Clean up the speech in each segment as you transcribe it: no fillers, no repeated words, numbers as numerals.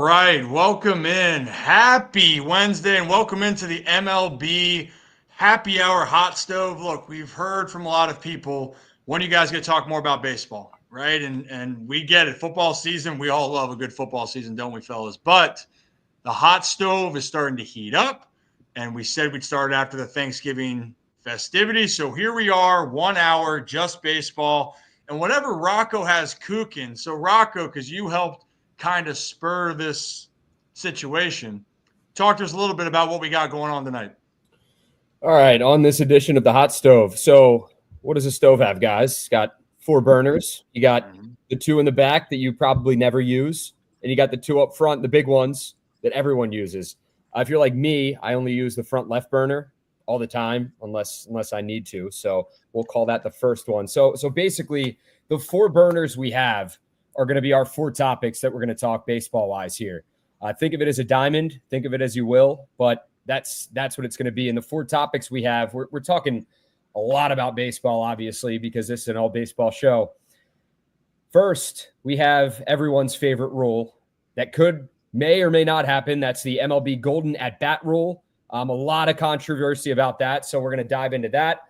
right, welcome in. Happy Wednesday and welcome into the MLB Happy Hour Hot Stove. Look, we've heard from a lot of people, when are you guys going to talk more about baseball, right? And we get it. Football season, we all love a good football season, don't we, fellas? But the hot stove is starting to heat up, and we said we'd start after the Thanksgiving festivities. So here we are, 1 hour, just baseball, and whatever Rocco has cooking. So Rocco, because you helped kind of spur this situation, talk to us a little bit about what we got going on tonight. All right, on this edition of the Hot Stove. So what does a stove have, guys? It's got 4 burners. You got the 2 in the back that you probably never use, and you got the 2 up front, the big ones that everyone uses. If you're like me, I only use the front left burner all the time, unless I need to. So we'll call that the first one. So basically, the 4 burners we have are going to be our 4 topics that we're going to talk baseball-wise here. Think of it as a diamond. Think of it as you will, but that's what it's going to be. And the 4 topics we have, we're talking a lot about baseball, obviously, because this is an all-baseball show. First, we have everyone's favorite rule that may or may not happen. That's the MLB Golden at-bat rule. A lot of controversy about that, so we're going to dive into that.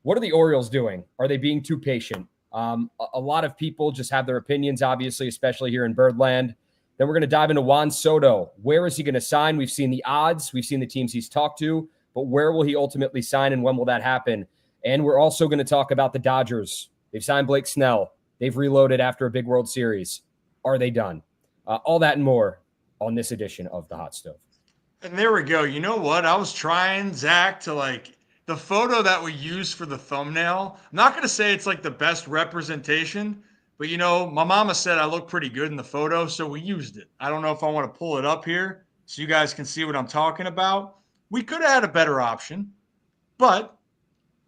What are the Orioles doing? Are they being too patient? A lot of people just have their opinions, obviously, especially here in Birdland. Then we're going to dive into Juan Soto. Where is he going to sign? We've seen the odds. We've seen the teams he's talked to. But where will he ultimately sign, and when will that happen? And we're also going to talk about the Dodgers. They've signed Blake Snell. They've reloaded after a big World Series. Are they done? All that and more on this edition of the Hot Stove. And there we go. You know what? I was trying, Zach, to the photo that we use for the thumbnail. I'm not going to say it's the best representation, but my mama said I look pretty good in the photo, so we used it. I don't know if I want to pull it up here so you guys can see what I'm talking about. We could have had a better option, but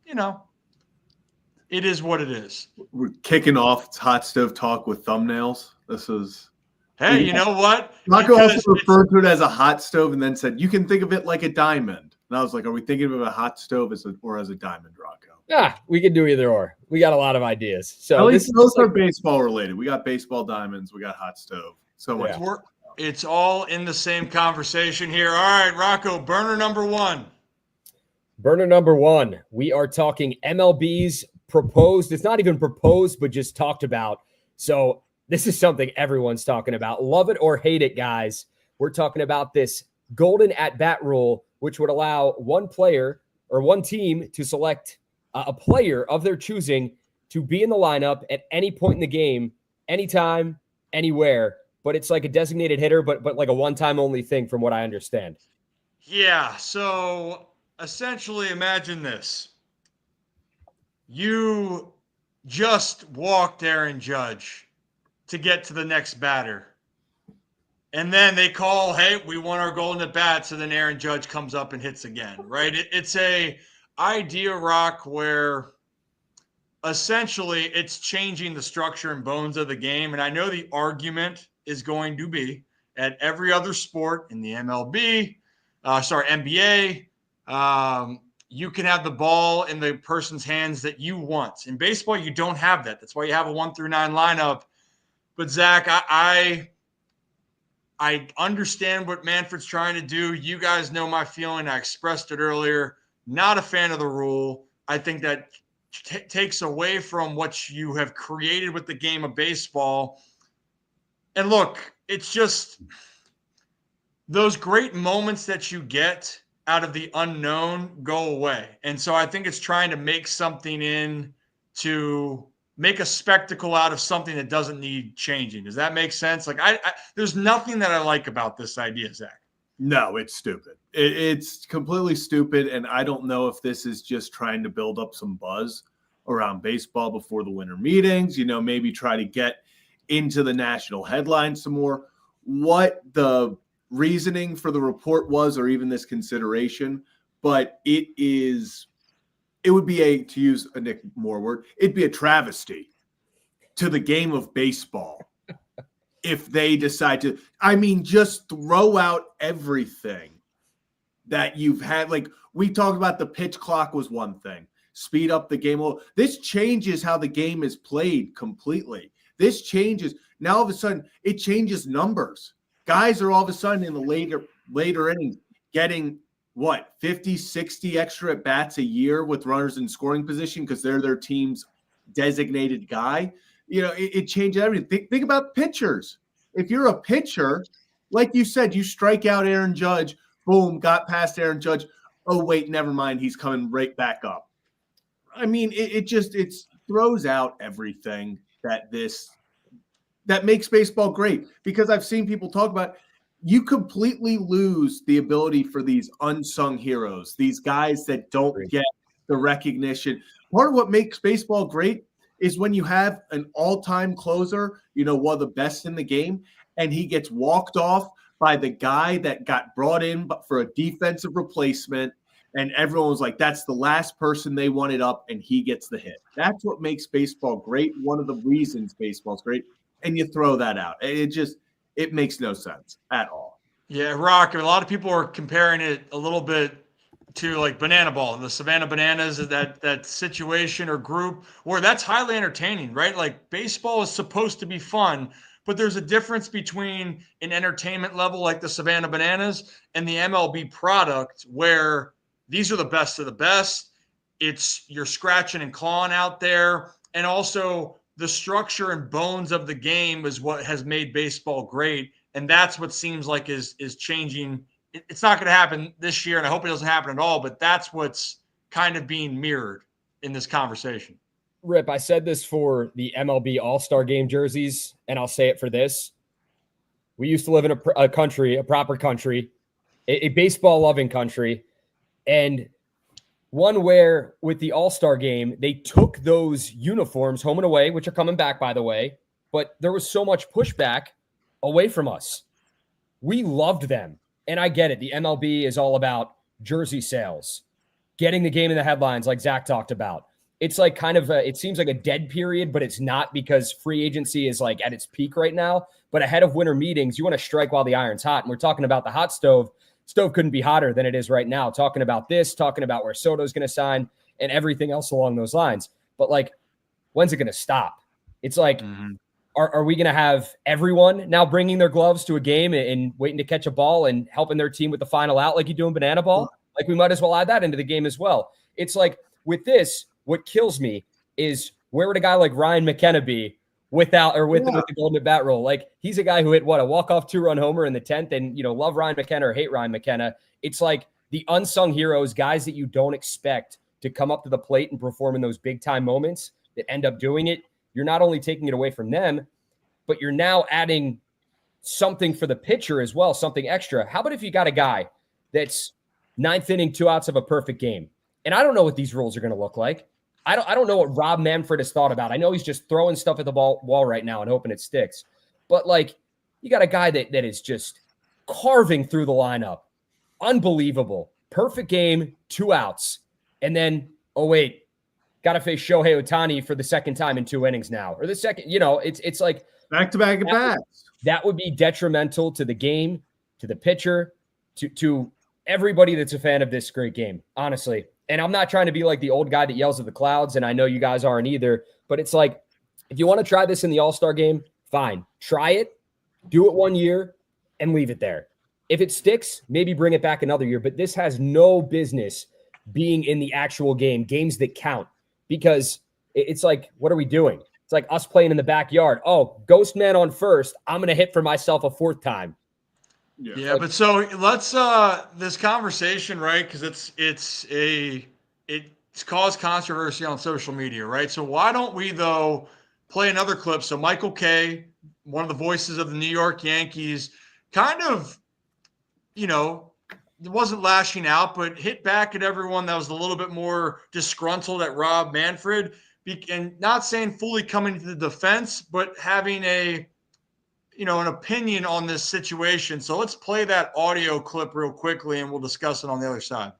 it is what it is. We're kicking off Hot Stove Talk with thumbnails. This is... Hey, you know what? Rocco also referred to it as a hot stove and then said, you can think of it like a diamond. And I was like, are we thinking of a hot stove or as a diamond, Rocco? Yeah, we can do either or. We got a lot of ideas. So at least those are baseball related. We got baseball diamonds. We got hot stove. So much. Yeah. It's all in the same conversation here. All right, Rocco, burner number 1. Burner number 1. We are talking MLB's proposed. It's not even proposed, but just talked about. So this is something everyone's talking about. Love it or hate it, guys. We're talking about this golden at-bat rule, which would allow one player or one team to select a player of their choosing to be in the lineup at any point in the game, anytime, anywhere. But it's like a designated hitter, but like a one-time only thing from what I understand. Yeah, so essentially imagine this. You just walked Aaron Judge to get to the next batter. And then they call, hey, we want our golden at bat. So then Aaron Judge comes up and hits again, right? It's a idea, Rock, where essentially it's changing the structure and bones of the game. And I know the argument is going to be at every other sport in the NBA, you can have the ball in the person's hands that you want. In baseball, you don't have that. That's why you have a 1 through 9 lineup. But Zach, I understand what Manfred's trying to do. You guys know my feeling. I expressed it earlier. Not a fan of the rule. I think that takes away from what you have created with the game of baseball. And look, it's just those great moments that you get out of the unknown go away. And so I think it's trying to make something make a spectacle out of something that doesn't need changing. Does that make sense? There's nothing that I like about this idea, Zach. No, it's stupid. It's completely stupid. And I don't know if this is just trying to build up some buzz around baseball before the winter meetings, maybe try to get into the national headlines some more. What the reasoning for the report was, or even this consideration, but it would be to use a Nick Moore word, it'd be a travesty to the game of baseball if they decide to, just throw out everything that you've had. We talked about the pitch clock was one thing, speed up the game. This changes how the game is played completely. This changes. Now all of a sudden it changes numbers. Guys are all of a sudden in the later innings getting what, 50, 60 extra at bats a year with runners in scoring position because they're their team's designated guy. It changes everything. Think about pitchers. If you're a pitcher, like you said, you strike out Aaron Judge, boom, got past Aaron Judge. Oh, wait, never mind. He's coming right back up. I mean, it throws out everything that makes baseball great, because I've seen people talk about you completely lose the ability for these unsung heroes, these guys that don't get the recognition. Part of what makes baseball great is when you have an all-time closer, one of the best in the game, and he gets walked off by the guy that got brought in for a defensive replacement, and everyone was like, that's the last person they wanted up, and he gets the hit. That's what makes baseball great, one of the reasons baseball's great, and you throw that out. It makes no sense at all. Yeah, Rock, a lot of people are comparing it a little bit to like Banana Ball and the Savannah Bananas, that situation or group where that's highly entertaining, right? Like baseball is supposed to be fun, but there's a difference between an entertainment level like the Savannah Bananas and the MLB product where these are the best of the best. You're scratching and clawing out there. And also the structure and bones of the game is what has made baseball great. And that's what seems like is changing. It's not going to happen this year, and I hope it doesn't happen at all, but that's what's kind of being mirrored in this conversation. Rip, I said this for the MLB All-Star Game jerseys, and I'll say it for this. We used to live in a country, a proper country, a baseball-loving country, and one where with the All-Star Game, they took those uniforms home and away, which are coming back, by the way, but there was so much pushback away from us. We loved them. And I get it. The MLB is all about jersey sales, getting the game in the headlines like Zach talked about. It's like kind of it seems like a dead period, but it's not, because free agency is like at its peak right now. But ahead of winter meetings, you want to strike while the iron's hot. And we're talking about the hot stove. Stove couldn't be hotter than it is right now. Talking about this, talking about where Soto's going to sign and everything else along those lines. But like, when's it going to stop? It's like, Are we going to have everyone now bringing their gloves to a game and waiting to catch a ball and helping their team with the final out like you do in Banana Ball? Like, we might as well add that into the game as well. It's like with this, what kills me is where would a guy like Ryan McKenna be with the Golden Bat rule? Like, he's a guy who hit a walk-off 2-run homer in the 10th, and love Ryan McKenna or hate Ryan McKenna. It's like the unsung heroes, guys that you don't expect to come up to the plate and perform in those big-time moments that end up doing it. You're not only taking it away from them, but you're now adding something for the pitcher as well, something extra. How about if you got a guy that's 9th inning, 2 outs of a perfect game? And I don't know what these rules are going to look like. I don't know what Rob Manfred has thought about. I know he's just throwing stuff at the wall right now and hoping it sticks. But like, you got a guy that is just carving through the lineup. Unbelievable. Perfect game, 2 outs. And then, oh wait, got to face Shohei Ohtani for the second time in 2 innings now. Or the second, it's like back-to-back at bats. That would be detrimental to the game, to the pitcher, to everybody that's a fan of this great game, honestly. And I'm not trying to be like the old guy that yells at the clouds, and I know you guys aren't either, but it's like, if you want to try this in the All-Star game, fine. Try it, do it 1 year, and leave it there. If it sticks, maybe bring it back another year, but this has no business being in the actual game, games that count, because it's like, what are we doing? It's like us playing in the backyard. Oh, ghost man on first. I'm going to hit for myself a 4th time. Yeah, but so let's this conversation, right? Because it's caused controversy on social media, right? So why don't we though play another clip? So Michael Kay, one of the voices of the New York Yankees, kind of, wasn't lashing out, but hit back at everyone that was a little bit more disgruntled at Rob Manfred, and not saying fully coming to the defense, but having an opinion on this situation. So let's play that audio clip real quickly, and we'll discuss it on the other side.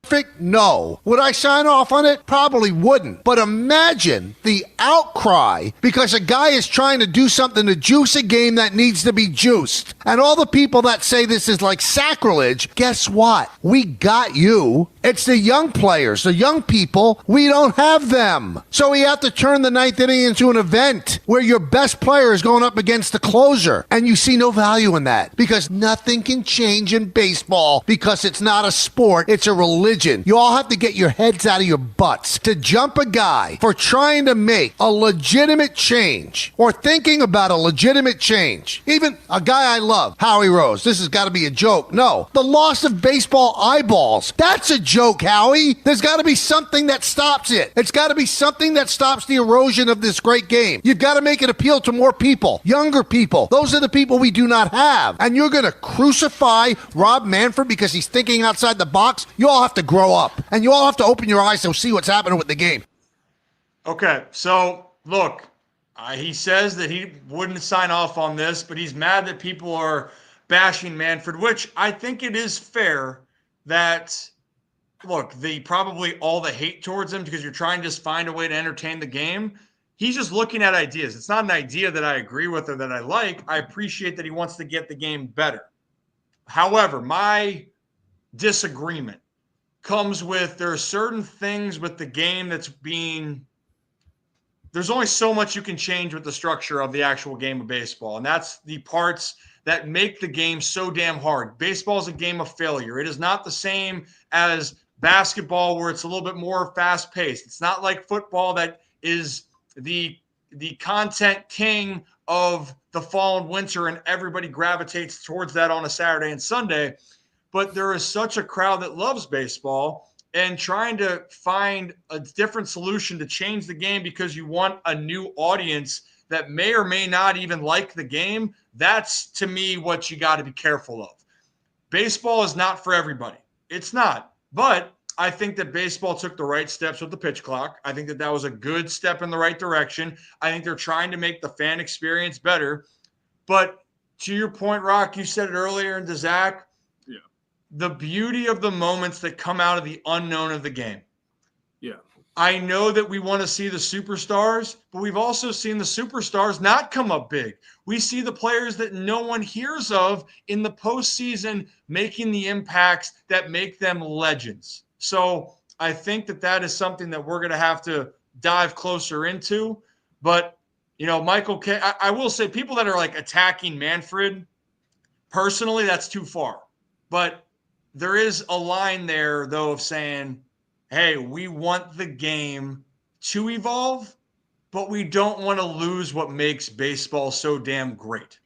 perfect? No. Would I sign off on it? Probably wouldn't. But imagine the outcry because a guy is trying to do something to juice a game that needs to be juiced. And all the people that say this is like sacrilege, guess what? We got you. It's the young players, the young people. We don't have them. So we have to turn the ninth inning into an event where your best player is going up against the closer. And you see no value in that because nothing can change in baseball because it's not a sport. It's a religion. You all have to get your heads out of your butts to jump a guy for trying to make a legitimate change or thinking about a legitimate change. Even a guy I love, Howie Rose. This has got to be a joke. No, the loss of baseball eyeballs. That's a joke, Howie. There's got to be something that stops it. It's got to be something that stops the erosion of this great game. You've got to make it appeal to more people, younger people. Those are the people we do not have. And you're going to crucify Rob Manfred because he's thinking outside the box. You all have to grow up and you all have to open your eyes to see what's happening with the game. Okay, so look, he says that he wouldn't sign off on this, but he's mad that people are bashing Manfred, which I think it is fair that, look, probably all the hate towards him because you're trying to just find a way to entertain the game. He's just looking at ideas. It's not an idea that I agree with or that I like. I appreciate that he wants to get the game better. However, my disagreement comes with there are certain things with the game there's only so much you can change with the structure of the actual game of baseball. And that's the parts that make the game so damn hard. Baseball is a game of failure. It is not the same as basketball where it's a little bit more fast paced. It's not like football that is the content king of the fall and winter and everybody gravitates towards that on a Saturday and Sunday. But there is such a crowd that loves baseball and trying to find a different solution to change the game because you want a new audience that may or may not even like the game. That's, to me, what you got to be careful of. Baseball is not for everybody. It's not. But I think that baseball took the right steps with the pitch clock. I think that that was a good step in the right direction. I think they're trying to make the fan experience better. But to your point, Rock, you said it earlier, and to Zach, the beauty of the moments that come out of the unknown of the game. Yeah. I know that we want to see the superstars, but we've also seen the superstars not come up big. We see the players that no one hears of in the postseason making the impacts that make them legends. So I think that that is something that we're going to have to dive closer into. But, you know, Michael K., I will say people that are like attacking Manfred, personally, that's too far. But there is a line there, though, of saying, hey, we want the game to evolve, but we don't want to lose what makes baseball so damn great.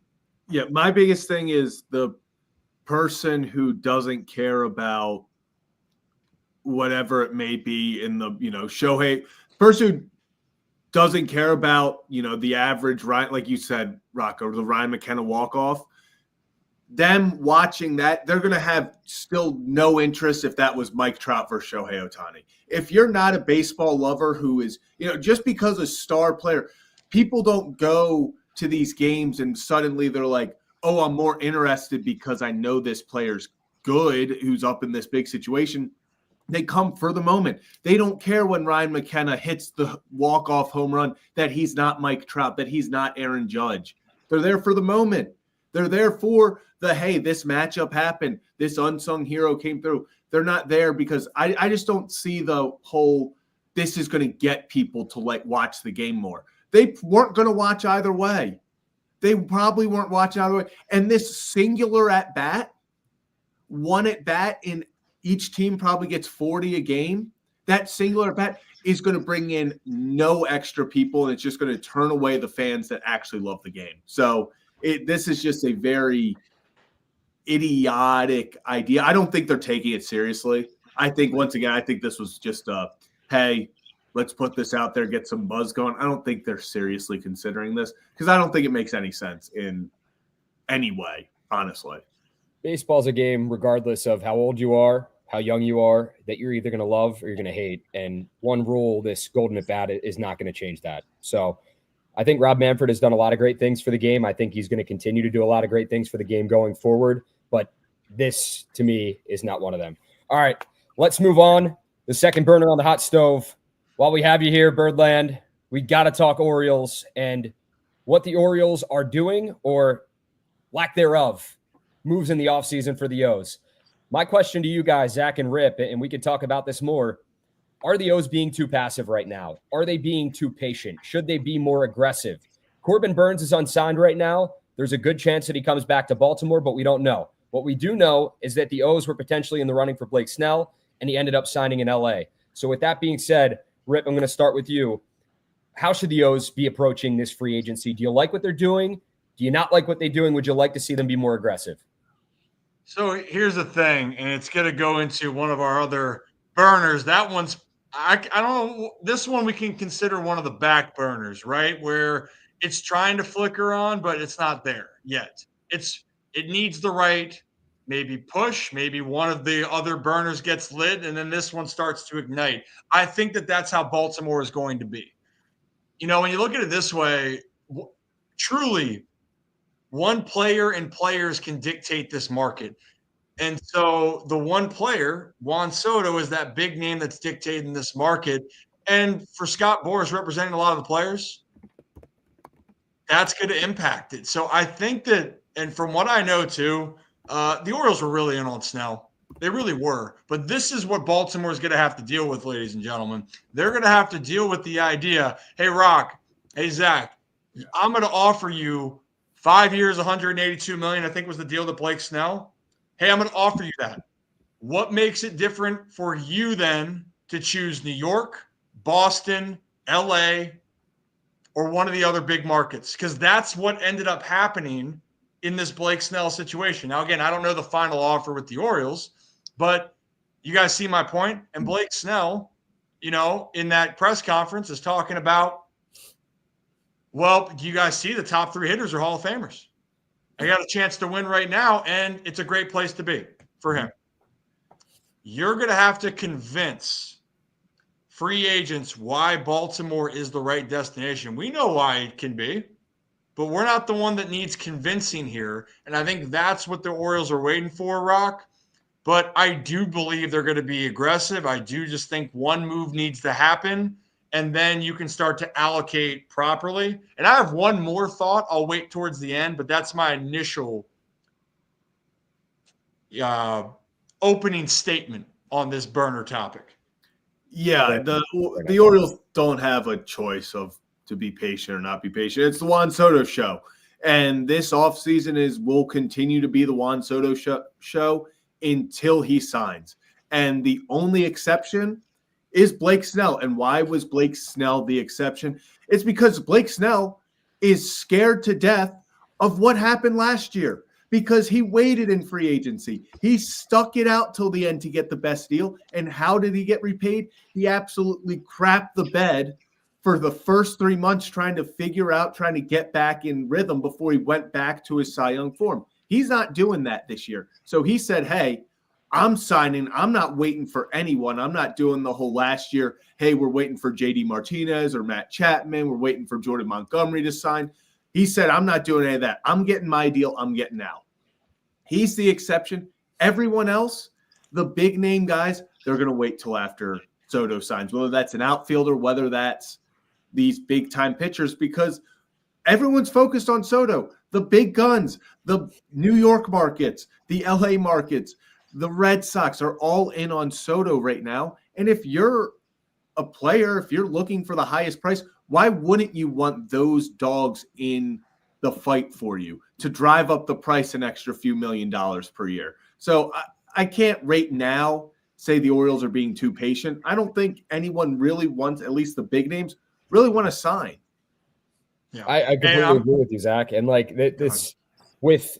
Yeah, my biggest thing is the person who doesn't care about whatever it may be in the, Shohei, person who doesn't care about, the average, right, like you said, Rocco, the Ryan McKenna walk-off. Them watching that, they're going to have still no interest if that was Mike Trout versus Shohei Ohtani. If you're not a baseball lover who is, just because a star player, people don't go to these games and suddenly they're like, oh, I'm more interested because I know this player's good who's up in this big situation. They come for the moment. They don't care when Ryan McKenna hits the walk-off home run that he's not Mike Trout, that he's not Aaron Judge. They're there for the moment. They're there for hey, this matchup happened. This unsung hero came through. They're not there because I just don't see the whole, this is going to get people to watch the game more. They weren't going to watch either way. They probably weren't watching either way. And this singular at bat, one at bat in each team probably gets 40 a game. That singular at bat is going to bring in no extra people, and it's just going to turn away the fans that actually love the game. So this is just a very idiotic idea. I don't think they're taking it seriously. I think, once again, this was just hey, let's put this out there, get some buzz going. I don't think they're seriously considering this because I don't think it makes any sense in any way, honestly. Baseball's a game, regardless of how old you are, how young you are, that you're either going to love or you're going to hate. And one rule, this golden at bat, is not going to change that. So I think Rob Manfred has done a lot of great things for the game. I think he's going to continue to do a lot of great things for the game going forward. But this, to me, is not one of them. All right, let's move on. The second burner on the hot stove. While we have you here, Birdland, we got to talk Orioles and what the Orioles are doing or lack thereof moves in the offseason for the O's. My question to you guys, Zach and Rip, and we could talk about this more. Are the O's being too passive right now? Are they being too patient? Should they be more aggressive? Corbin Burnes is unsigned right now. There's a good chance that he comes back to Baltimore, but we don't know. What we do know is that the O's were potentially in the running for Blake Snell, and he ended up signing in LA. So with that being said, Rip, I'm going to start with you. How should the O's be approaching this free agency? Do you like what they're doing? Do you not like what they're doing? Would you like to see them be more aggressive? So here's the thing, and it's going to go into one of our other burners. That one's, I don't know, this one we can consider one of the back burners, right? Where it's trying to flicker on, but it's not there yet. It needs the right maybe push, maybe one of the other burners gets lit, and then this one starts to ignite. I think that that's how Baltimore is going to be. You know, when you look at it this way, truly, one player and players can dictate this market. And so the one player, Juan Soto, is that big name that's dictating this market. And for Scott Boras representing a lot of the players, that's going to impact it. So I think that, and from what I know too, the Orioles were really in on Snell. They really were. But this is what Baltimore is going to have to deal with, ladies and gentlemen. They're going to have to deal with the idea, hey, Rock, hey, Zach, I'm going to offer you 5 years, $182 million, I think was the deal to Blake Snell. Hey, I'm going to offer you that. What makes it different for you then to choose New York, Boston, LA, or one of the other big markets? Because that's what ended up happening in this Blake Snell situation. Now, again, I don't know the final offer with the Orioles, but you guys see my point? And Blake Snell, you know, in that press conference is talking about, well, do you guys see the top 3 hitters are Hall of Famers? I got a chance to win right now, and it's a great place to be for him. You're going to have to convince free agents why Baltimore is the right destination. We know why it can be, but we're not the one that needs convincing here. And I think that's what the Orioles are waiting for, Rock. But I do believe they're going to be aggressive. I do just think one move needs to happen, and then you can start to allocate properly. And I have one more thought. I'll wait towards the end, but that's my initial opening statement on this burner topic. Yeah, the Orioles don't have a choice of to be patient or not be patient. It's the Juan Soto show. And this offseason will continue to be the Juan Soto show until he signs. And the only exception is Blake Snell. And why was Blake Snell the exception? It's because Blake Snell is scared to death of what happened last year because he waited in free agency. He stuck it out till the end to get the best deal. And how did he get repaid? He absolutely crapped the bed for the first 3 months trying to get back in rhythm before he went back to his Cy Young form. He's not doing that this year. So he said, hey, I'm signing. I'm not waiting for anyone. I'm not doing the whole last year, hey, we're waiting for JD Martinez or Matt Chapman. We're waiting for Jordan Montgomery to sign. He said, I'm not doing any of that. I'm getting my deal. I'm getting out. He's the exception. Everyone else, the big name guys, they're going to wait till after Soto signs, whether that's an outfielder, whether that's these big time pitchers, because everyone's focused on Soto. The big guns, the New York markets, the LA markets, the Red Sox are all in on Soto right now. And if you're a player, if you're looking for the highest price, why wouldn't you want those dogs in the fight for you to drive up the price an extra few $1 million per year? So I can't right now say the Orioles are being too patient. I don't think anyone really wants, at least the big names, really want to sign. Yeah, I completely agree with you, Zach. And like this with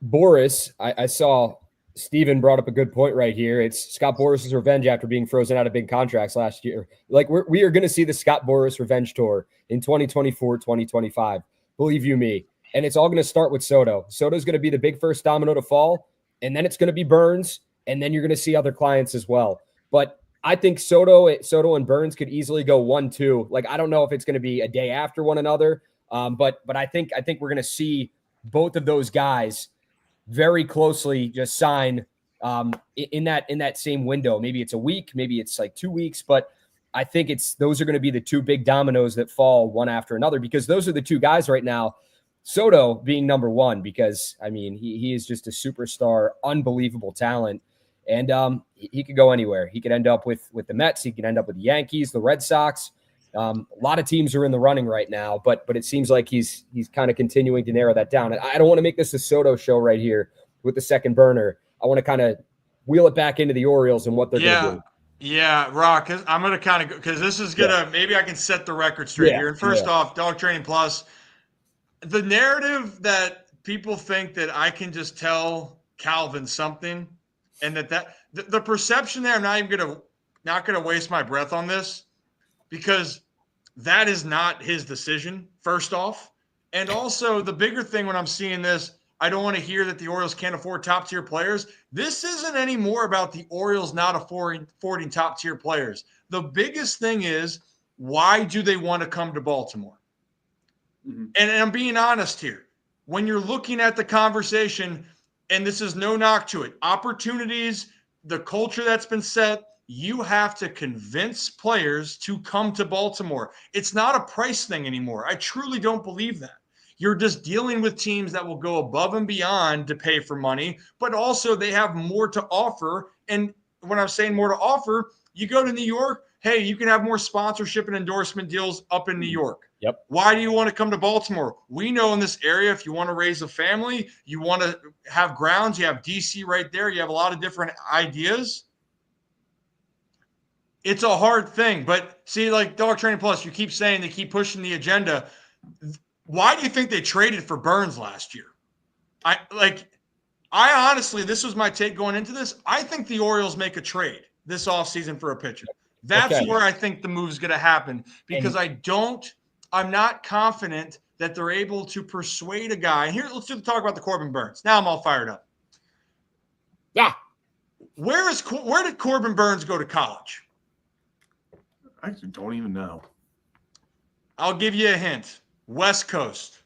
Boras, I saw Steven brought up a good point right here. It's Scott Boras' revenge after being frozen out of big contracts last year. Like we are going to see the Scott Boras revenge tour in 2024, 2025. Believe you me. And it's all going to start with Soto. Soto's going to be the big first domino to fall, and then it's going to be Burnes, and then you're going to see other clients as well. But I think Soto and Burnes could easily go 1-2. Like I don't know if it's going to be a day after one another. But I think we're going to see both of those guys very closely just sign in that same window. Maybe it's a week, maybe it's like 2 weeks, but I think those are going to be the two big dominoes that fall one after another, because those are the two guys right now. Soto being number one, because I mean, he is just a superstar, unbelievable talent. And he could go anywhere. He could end up with the Mets. He could end up with the Yankees, the Red Sox. A lot of teams are in the running right now, but it seems like he's kind of continuing to narrow that down. And I don't want to make this a Soto show right here with the second burner. I want to kind of wheel it back into the Orioles and what they're going to do. Yeah, Rock, I'm going to kind of – because this is going to – maybe I can set the record straight here. And first off, Dog Training Plus, the narrative that people think that I can just tell Calvin something and the perception there, I'm not going to waste my breath on this, because that is not his decision, first off. And also the bigger thing when I'm seeing this, I don't want to hear that the Orioles can't afford top-tier players. This isn't any more about the Orioles not affording top-tier players. The biggest thing is, why do they want to come to Baltimore? Mm-hmm. And I'm being honest here. When you're looking at the conversation, and this is no knock to it, opportunities, the culture that's been set, you have to convince players to come to Baltimore. It's not a price thing anymore. I truly don't believe that. You're just dealing with teams that will go above and beyond to pay for money, but also they have more to offer. And when I'm saying more to offer, you go to New York, hey, you can have more sponsorship and endorsement deals up in New York. Yep. Why do you want to come to Baltimore? We know in this area, if you want to raise a family, you want to have grounds, you have DC right there, you have a lot of different ideas. It's a hard thing. But see, like Dog Training Plus, you keep saying they keep pushing the agenda. Why do you think they traded for Burns last year? I honestly, this was my take going into this. I think the Orioles make a trade this offseason for a pitcher. That's where I think the move's going to happen, because I'm not confident that they're able to persuade a guy. And here, let's talk about the Corbin Burns. Now I'm all fired up. Yeah. Where did Corbin Burns go to college? I actually don't even know. I'll give you a hint. West Coast.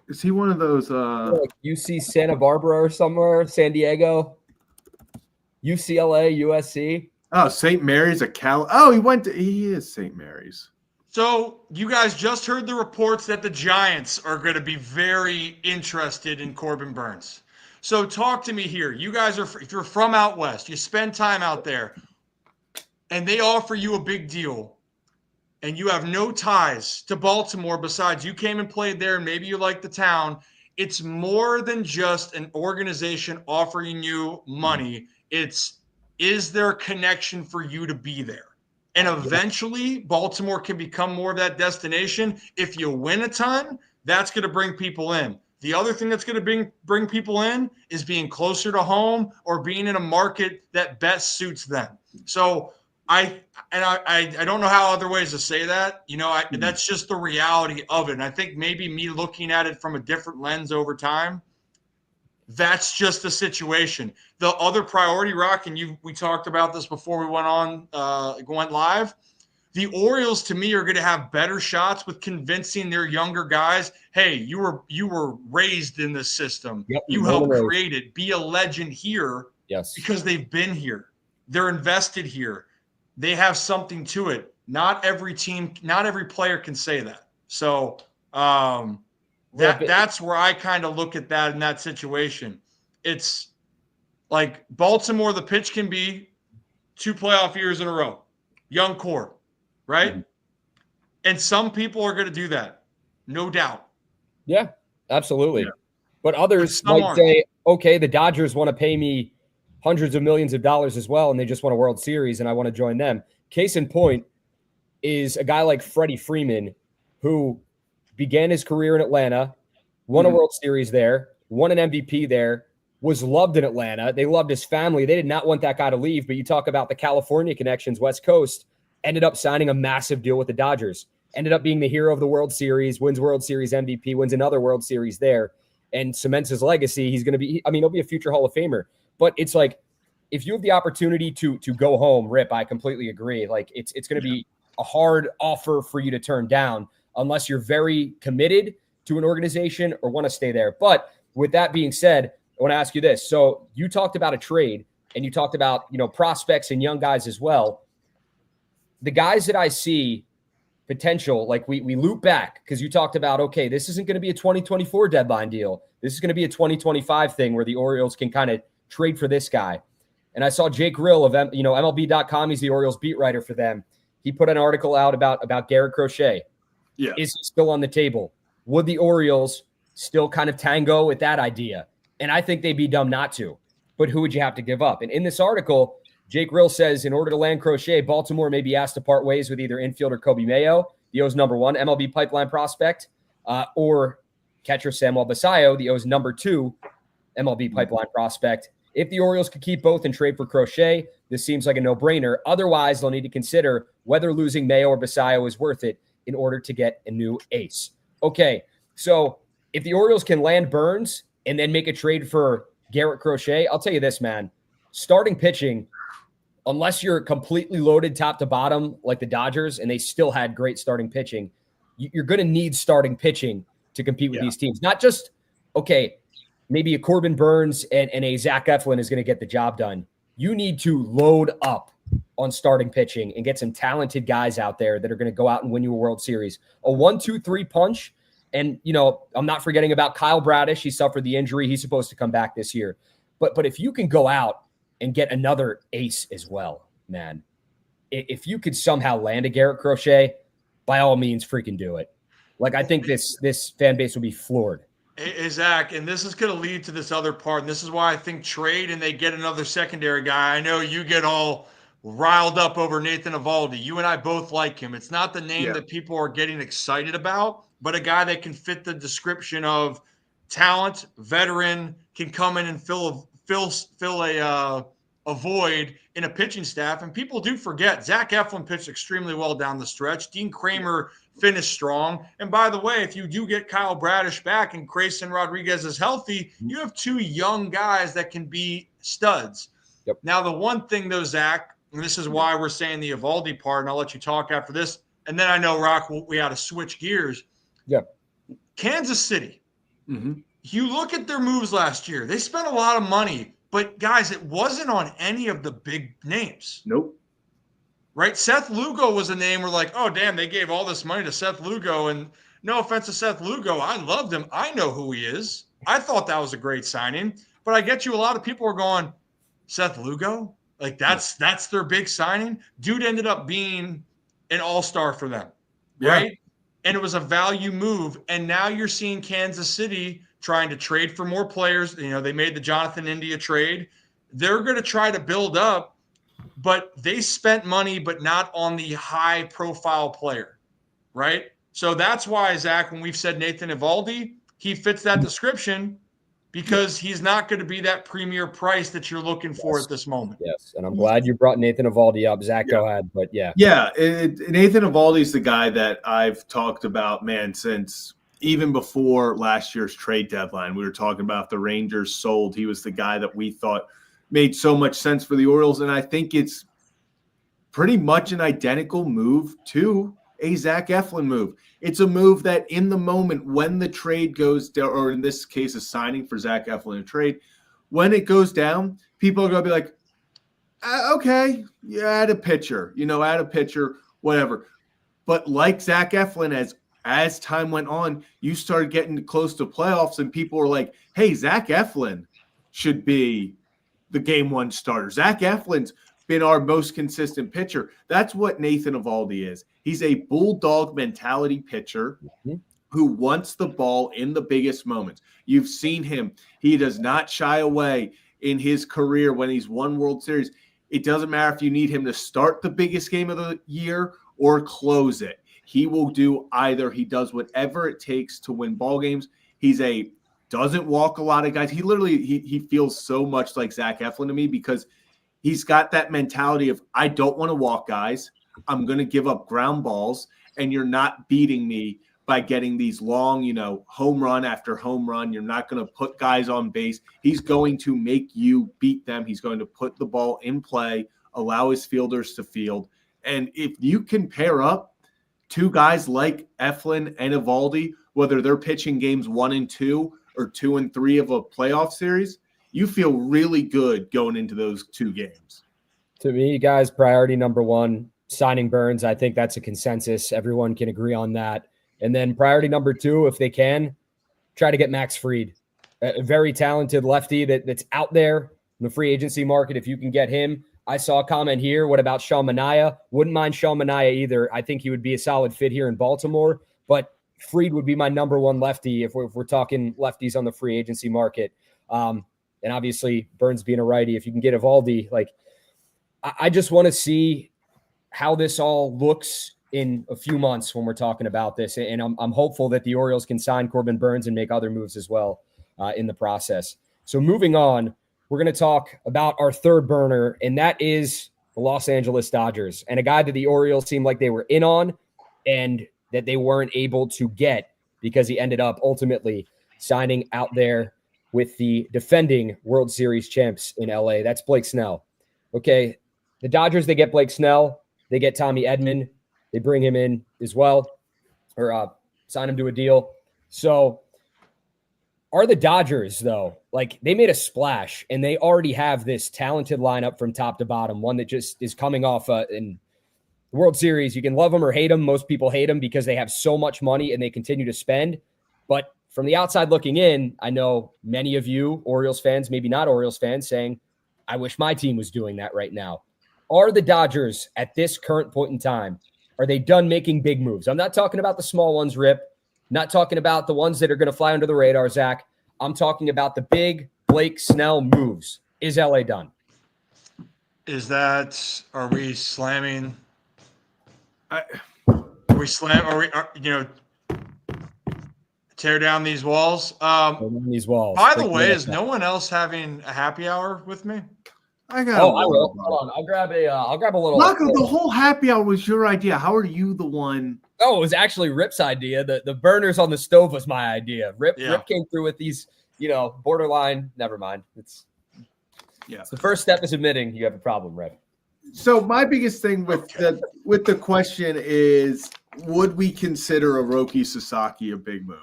Is he one of those like UC Santa Barbara or somewhere, San Diego, UCLA, USC? Oh, St. Mary's of Cal. Oh, he is St. Mary's. So you guys just heard the reports that the Giants are going to be very interested in Corbin Burns. So talk to me here. You guys if you're from out west, you spend time out there, and they offer you a big deal, and you have no ties to Baltimore besides you came and played there and maybe you like the town, it's more than just an organization offering you money. Is there a connection for you to be there? And eventually, Baltimore can become more of that destination. If you win a ton, that's going to bring people in. The other thing that's going to bring people in is being closer to home or being in a market that best suits them. So I don't know how other ways to say that. That's just the reality of it. And I think maybe me looking at it from a different lens over time, that's just the situation. The other priority, Rock, and we talked about this before we went live. The Orioles, to me, are going to have better shots with convincing their younger guys, hey, you were raised in this system. Yep, you helped create it. Be a legend here. Yes. Because they've been here. They're invested here. They have something to it. Not every player can say that. So that's where I kind of look at that in that situation. It's like Baltimore, the pitch can be 2 playoff years in a row. Young core, right? Mm-hmm. And some people are going to do that, no doubt. Yeah, absolutely. Yeah. But others might say, okay, the Dodgers want to pay me hundreds of millions of dollars as well, and they just won a World Series, and I want to join them. Case in point is a guy like Freddie Freeman, who began his career in Atlanta, won a World Series there, won an MVP there, was loved in Atlanta. They loved his family. They did not want that guy to leave, but you talk about the California connections, West Coast, ended up signing a massive deal with the Dodgers, ended up being the hero of the World Series, wins World Series MVP, wins another World Series there, and cements his legacy. He's going to be, he'll be a future Hall of Famer. But it's like, if you have the opportunity to go home, Rip, I completely agree. Like it's going to be a hard offer for you to turn down unless you're very committed to an organization or want to stay there. But with that being said, I want to ask you this. So you talked about a trade, and you talked about, prospects and young guys as well. The guys that I see potential, like we loop back, because you talked about, okay, this isn't going to be a 2024 deadline deal. This is going to be a 2025 thing where the Orioles can kind of trade for this guy. And I saw Jake Grill of MLB.com. He's the Orioles beat writer for them. He put an article out about Garrett Crochet. Yeah. Is he still on the table? Would the Orioles still kind of tango with that idea? And I think they'd be dumb not to. But who would you have to give up? And in this article, Jake Grill says, in order to land Crochet, Baltimore may be asked to part ways with either infielder Kobe Mayo, the O's number 1 MLB pipeline prospect, or catcher Samuel Basallo, the O's number 2 MLB pipeline prospect. If the Orioles could keep both and trade for Crochet, this seems like a no-brainer. Otherwise, they'll need to consider whether losing Mayo or Basallo is worth it in order to get a new ace. Okay, so if the Orioles can land Burns and then make a trade for Garrett Crochet, I'll tell you this, man. Starting pitching, unless you're completely loaded top to bottom like the Dodgers, and they still had great starting pitching, you're going to need starting pitching to compete with these teams. Not just, okay, maybe a Corbin Burns and a Zach Eflin is going to get the job done. You need to load up on starting pitching and get some talented guys out there that are going to go out and win you a World Series. A 1-2-3 punch. And, I'm not forgetting about Kyle Bradish. He suffered the injury. He's supposed to come back this year. But if you can go out and get another ace as well, man, if you could somehow land a Garrett Crochet, by all means, freaking do it. Like, I think this fan base will be floored. Hey, Zach, and this is going to lead to this other part, and this is why I think trade and they get another secondary guy. I know you get all riled up over Nathan Eovaldi. You and I both like him. It's not the name that people are getting excited about, but a guy that can fit the description of talent, veteran, can come in and fill a void in a pitching staff. And people do forget Zach Eflin pitched extremely well down the stretch. Dean Kramer finished strong. And by the way, if you do get Kyle Bradish back and Grayson Rodriguez is healthy, you have 2 young guys that can be studs. Yep. Now, the one thing though, Zach, and this is why we're saying the Eovaldi part, and I'll let you talk after this. And then I know, Rock, we had to switch gears. Yep. Kansas City. Mm-hmm. You look at their moves last year. They spent a lot of money. But, guys, it wasn't on any of the big names. Nope. Right? Seth Lugo was a name where like, oh, damn, they gave all this money to Seth Lugo. And no offense to Seth Lugo, I loved him. I know who he is. I thought that was a great signing. But I get you, a lot of people are going, Seth Lugo? Like, that's their big signing? Dude ended up being an all-star for them, right? And it was a value move. And now you're seeing Kansas City trying to trade for more players. They made the Jonathan India trade. They're going to try to build up, but they spent money, but not on the high-profile player, right? So that's why, Zach, when we've said Nathan Eovaldi, he fits that description because he's not going to be that premier price that you're looking for at this moment. Yes, and I'm glad you brought Nathan Eovaldi up. Zach, go ahead, but yeah. Yeah, Nathan Eovaldi is the guy that I've talked about, man, since – even before last year's trade deadline. We were talking about if the Rangers sold. He was the guy that we thought made so much sense for the Orioles. And I think it's pretty much an identical move to a Zach Eflin move. It's a move that in the moment when the trade goes down, or in this case, a signing for Zach Eflin, a trade, when it goes down, people are going to be like, okay, add a pitcher, whatever. But like Zach Eflin, as time went on, you started getting close to playoffs and people were like, hey, Zach Eflin should be the game 1 starter. Zach Eflin's been our most consistent pitcher. That's what Nathan Eovaldi is. He's a bulldog mentality pitcher who wants the ball in the biggest moments. You've seen him. He does not shy away in his career when he's won World Series. It doesn't matter if you need him to start the biggest game of the year or close it. He will do either. He does whatever it takes to win ball games. Doesn't walk a lot of guys. He feels so much like Zach Eflin to me because he's got that mentality of, I don't want to walk guys. I'm going to give up ground balls, and you're not beating me by getting these long, home run after home run. You're not going to put guys on base. He's going to make you beat them. He's going to put the ball in play, allow his fielders to field. And if you can pair up 2 guys like Eflin and Eovaldi, whether they're pitching games 1 and 2 or 2 and 3 of a playoff series, you feel really good going into those 2 games. To me, guys, priority number 1, signing Burns. I think that's a consensus. Everyone can agree on that. And then priority number 2, if they can, try to get Max Fried, a very talented lefty that's out there in the free agency market. If you can get him. I saw a comment here. What about Sean Manaea? Wouldn't mind Sean Manaea either. I think he would be a solid fit here in Baltimore, but Fried would be my number 1 lefty if we're talking lefties on the free agency market. And obviously Burns being a righty, if you can get Evaldi, like I just want to see how this all looks in a few months when we're talking about this. And I'm hopeful that the Orioles can sign Corbin Burns and make other moves as well in the process. So moving on, we're going to talk about our third burner, and that is the Los Angeles Dodgers, and a guy that the Orioles seemed like they were in on and that they weren't able to get because he ended up ultimately signing out there with the defending World Series champs in LA. That's Blake Snell. Okay, the Dodgers, they get Blake Snell. They get Tommy Edman. They bring him in as well, or sign him to a deal. So are the Dodgers, though, like they made a splash and they already have this talented lineup from top to bottom, one that just is coming off in the World Series. You can love them or hate them. Most people hate them because they have so much money and they continue to spend. But from the outside looking in, I know many of you Orioles fans, maybe not Orioles fans, saying, I wish my team was doing that right now. Are the Dodgers at this current point in time, are they done making big moves? I'm not talking about the small ones, Rip. Not talking about the ones that are going to fly under the radar, Zach. I'm talking about the big Blake Snell moves. Is LA done? Are we slamming? Tear down these walls? These walls. By the way, is no one else having a happy hour with me? I got. I will. Hold on. I'll grab a little. Marco, the whole happy hour was your idea. How are you the one? Oh, it was actually Rip's idea. The burners on the stove was my idea. Rip came through with these, borderline. Never mind. It's the first step is admitting you have a problem, Rip. So my biggest thing with the question is, would we consider a Roki Sasaki a big move?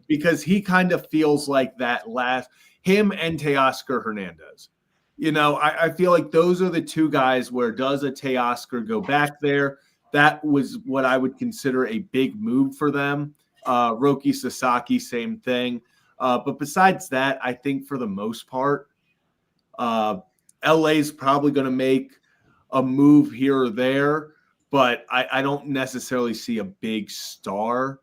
Because he kind of feels like that him and Teoscar Hernandez. I feel like those are the 2 guys where does a Teoscar go back there? That was what I would consider a big move for them. Roki Sasaki, same thing. But besides that, I think for the most part, LA's probably going to make a move here or there, but I don't necessarily see a big star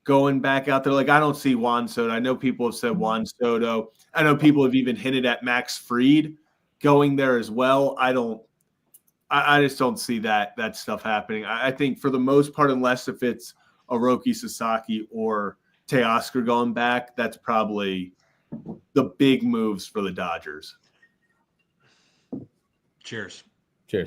going back out there. Like, I don't see Juan Soto. I know people have said Juan Soto. I know people have even hinted at Max Fried going there as well. I just don't see that stuff happening. I think for the most part, unless if it's a Roki Sasaki or Teoscar going back, that's probably the big moves for the Dodgers. Cheers. You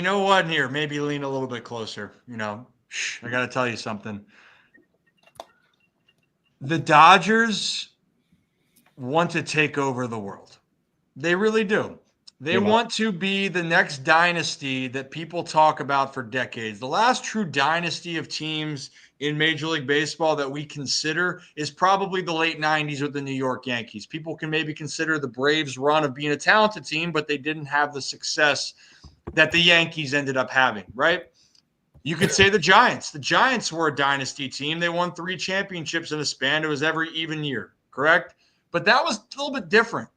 know what? Here, maybe lean a little bit closer. I got to tell you something. The Dodgers want to take over the world. They really do. They want to be the next dynasty that people talk about for decades. The last true dynasty of teams in Major League Baseball that we consider is probably the late 90s with the New York Yankees. People can maybe consider the Braves' run of being a talented team, but they didn't have the success that the Yankees ended up having, right? You could say the Giants. The Giants were a dynasty team. They won 3 championships in a span. It was every even year, correct? But that was a little bit different.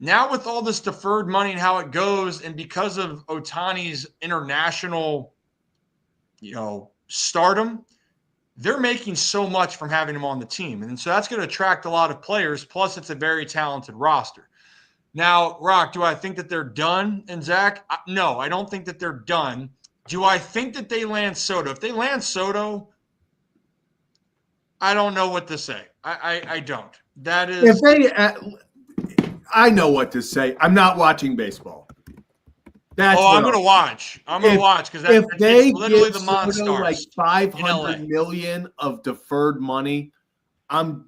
Now with all this deferred money and how it goes, and because of Ohtani's international, stardom, they're making so much from having him on the team. And so that's going to attract a lot of players. Plus, it's a very talented roster. Now, Rock, do I think that they're done? And Zach, no, I don't think that they're done. Do I think that they land Soto? If they land Soto, I don't know what to say. I don't. That is. If they, I know what to say. I'm not watching baseball. I'm going to watch. I'm going to watch because if they literally give the Monstars. like $500 million of deferred money, I'm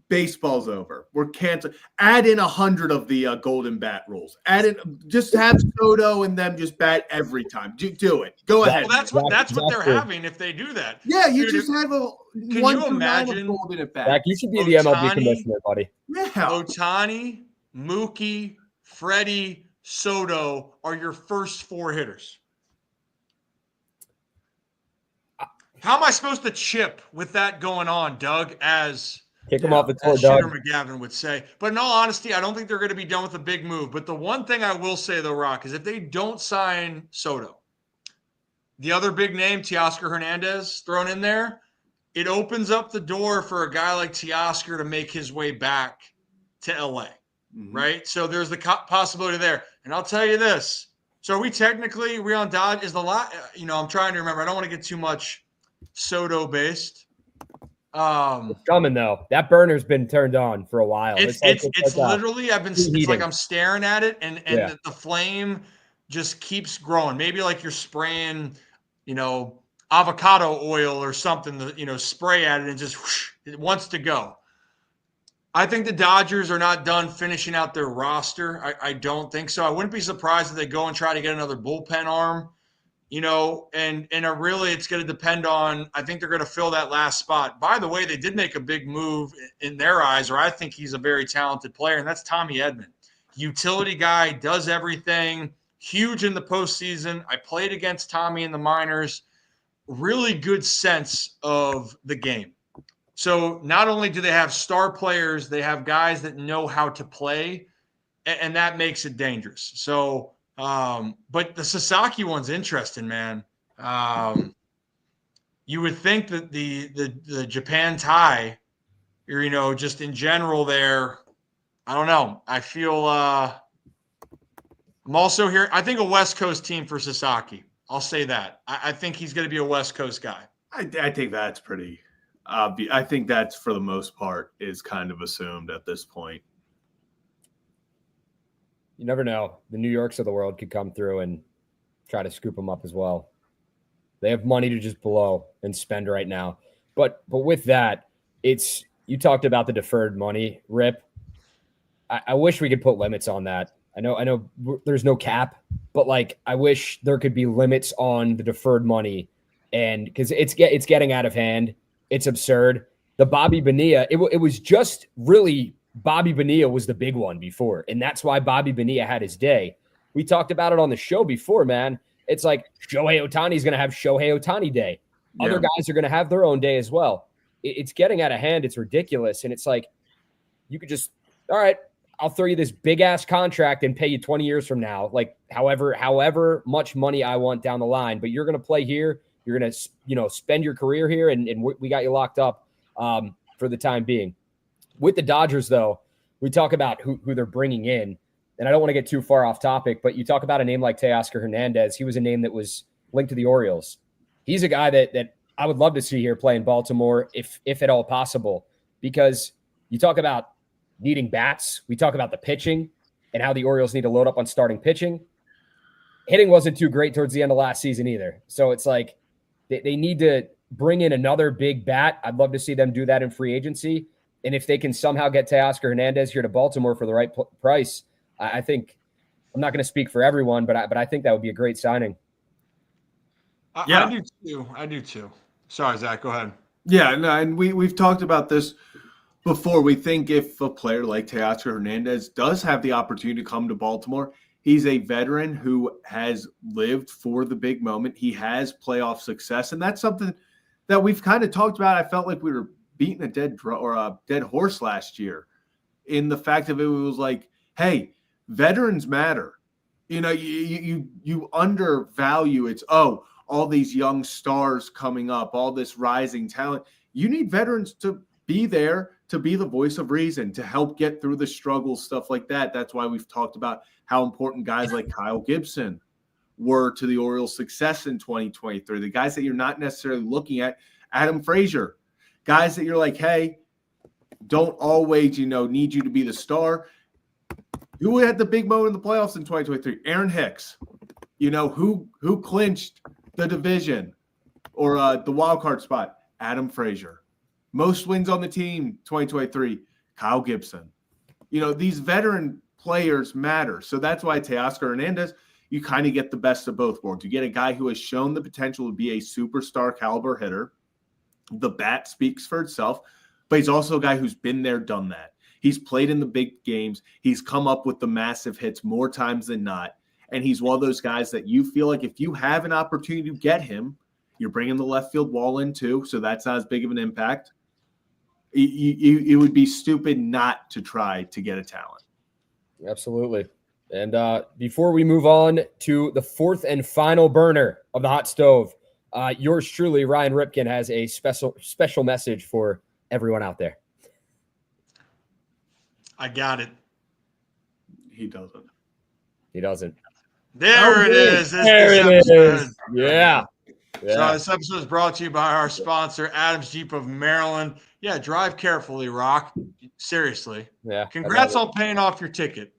baseball's over. We're canceling. Add in 100 of the golden bat rules. Add in, just have Soto and them just bat every time. Do it. Go ahead. Well, that's what they're having if they do that. Yeah, you Dude, just have a can 1 you through 9 of imagine? golden at bat. Zach, you should be the MLB Ohtani- commissioner, buddy. Yeah. Ohtani, Mookie, Freddie, Soto are your first 4 hitters. How am I supposed to chip with that going on, Doug, as Kick him off the tour, as Shooter Doug. McGavin would say? But in all honesty, I don't think they're going to be done with a big move. But the one thing I will say, though, Rock, is if they don't sign Soto, the other big name, Teoscar Hernandez, thrown in there, it opens up the door for a guy like Teoscar to make his way back to LA, right? So there's the possibility there. And I'll tell you this. So are we on Dodge? Is the lot, I'm trying to remember. I don't want to get too much Soto based. It's coming though. That burner's been turned on for a while. It's literally it's like I'm staring at it and the flame just keeps growing. Maybe like you're spraying, avocado oil or something, spray at it and just whoosh, it wants to go. I think the Dodgers are not done finishing out their roster. I don't think so. I wouldn't be surprised if they go and try to get another bullpen arm. And really it's going to depend on, I think they're going to fill that last spot. By the way, they did make a big move in their eyes, or I think he's a very talented player, and that's Tommy Edman. Utility guy, does everything, huge in the postseason. I played against Tommy in the minors. Really good sense of the game. So not only do they have star players, they have guys that know how to play, and that makes it dangerous. So, but the Sasaki one's interesting, man. You would think that the Japan tie, or just in general there, I don't know. I feel I'm also here. I think a West Coast team for Sasaki. I'll say that. I think he's going to be a West Coast guy. I think that's pretty obvious. I think that's, for the most part, is kind of assumed at this point. You never know. The New Yorks of the world could come through and try to scoop them up as well. They have money to just blow and spend right now. But with that, you talked about the deferred money, Rip. I wish we could put limits on that. I know there's no cap, but I wish there could be limits on the deferred money, and because it's getting out of hand. It's absurd. The Bobby Bonilla, it was just really Bobby Bonilla was the big one before, and that's why Bobby Bonilla had his day. We talked about it on the show before, man. It's like Shohei Ohtani is going to have Shohei Ohtani day. Other guys are going to have their own day as well. It's getting out of hand. It's ridiculous, and it's like you could just, all right, I'll throw you this big ass contract and pay you 20 years from now, however much money I want down the line. But you're going to play here. You're going to, spend your career here, and we got you locked up for the time being. With the Dodgers, though, we talk about who they're bringing in, and I don't want to get too far off topic, but you talk about a name like Teoscar Hernandez. He was a name that was linked to the Orioles. He's a guy that I would love to see here play in Baltimore, if at all possible, because you talk about needing bats. We talk about the pitching and how the Orioles need to load up on starting pitching. Hitting wasn't too great towards the end of last season either. So it's like they need to bring in another big bat. I'd love to see them do that in free agency. And if they can somehow get Teoscar Hernandez here to Baltimore for the right price, I think, I'm not going to speak for everyone, but I think that would be a great signing. I do too. Sorry, Zach, go ahead. Yeah, no, and we've talked about this before. We think if a player like Teoscar Hernandez does have the opportunity to come to Baltimore, he's a veteran who has lived for the big moment. He has playoff success, and that's something that we've kind of talked about. I felt like we were beating a dead horse last year in the fact of it was like, hey, veterans matter. You undervalue it's, all these young stars coming up, all this rising talent. You need veterans to be there, to be the voice of reason, to help get through the struggles, stuff like that. That's why we've talked about how important guys like Kyle Gibson were to the Orioles' success in 2023. The guys that you're not necessarily looking at, Adam Frazier, guys that you're like, hey, don't always, need you to be the star. Who had the big moment in the playoffs in 2023? Aaron Hicks. Who clinched the division or the wild card spot? Adam Frazier. Most wins on the team, 2023. Kyle Gibson. These veteran players matter. So that's why Teoscar Hernandez, you kind of get the best of both worlds. You get a guy who has shown the potential to be a superstar caliber hitter. The bat speaks for itself, but he's also a guy who's been there, done that. He's played in the big games. He's come up with the massive hits more times than not. And he's one of those guys that you feel like if you have an opportunity to get him, you're bringing the left field wall in too, so that's not as big of an impact. It would be stupid not to try to get a talent. Absolutely. And before we move on to the fourth and final burner of the hot stove, yours truly, Ryan Ripken, has a special message for everyone out there. I got it. He doesn't. There it is. There it is. Yeah. So this episode is brought to you by our sponsor, Adams Jeep of Maryland. Yeah, drive carefully, Rock. Seriously. Yeah. Congrats on paying off your ticket.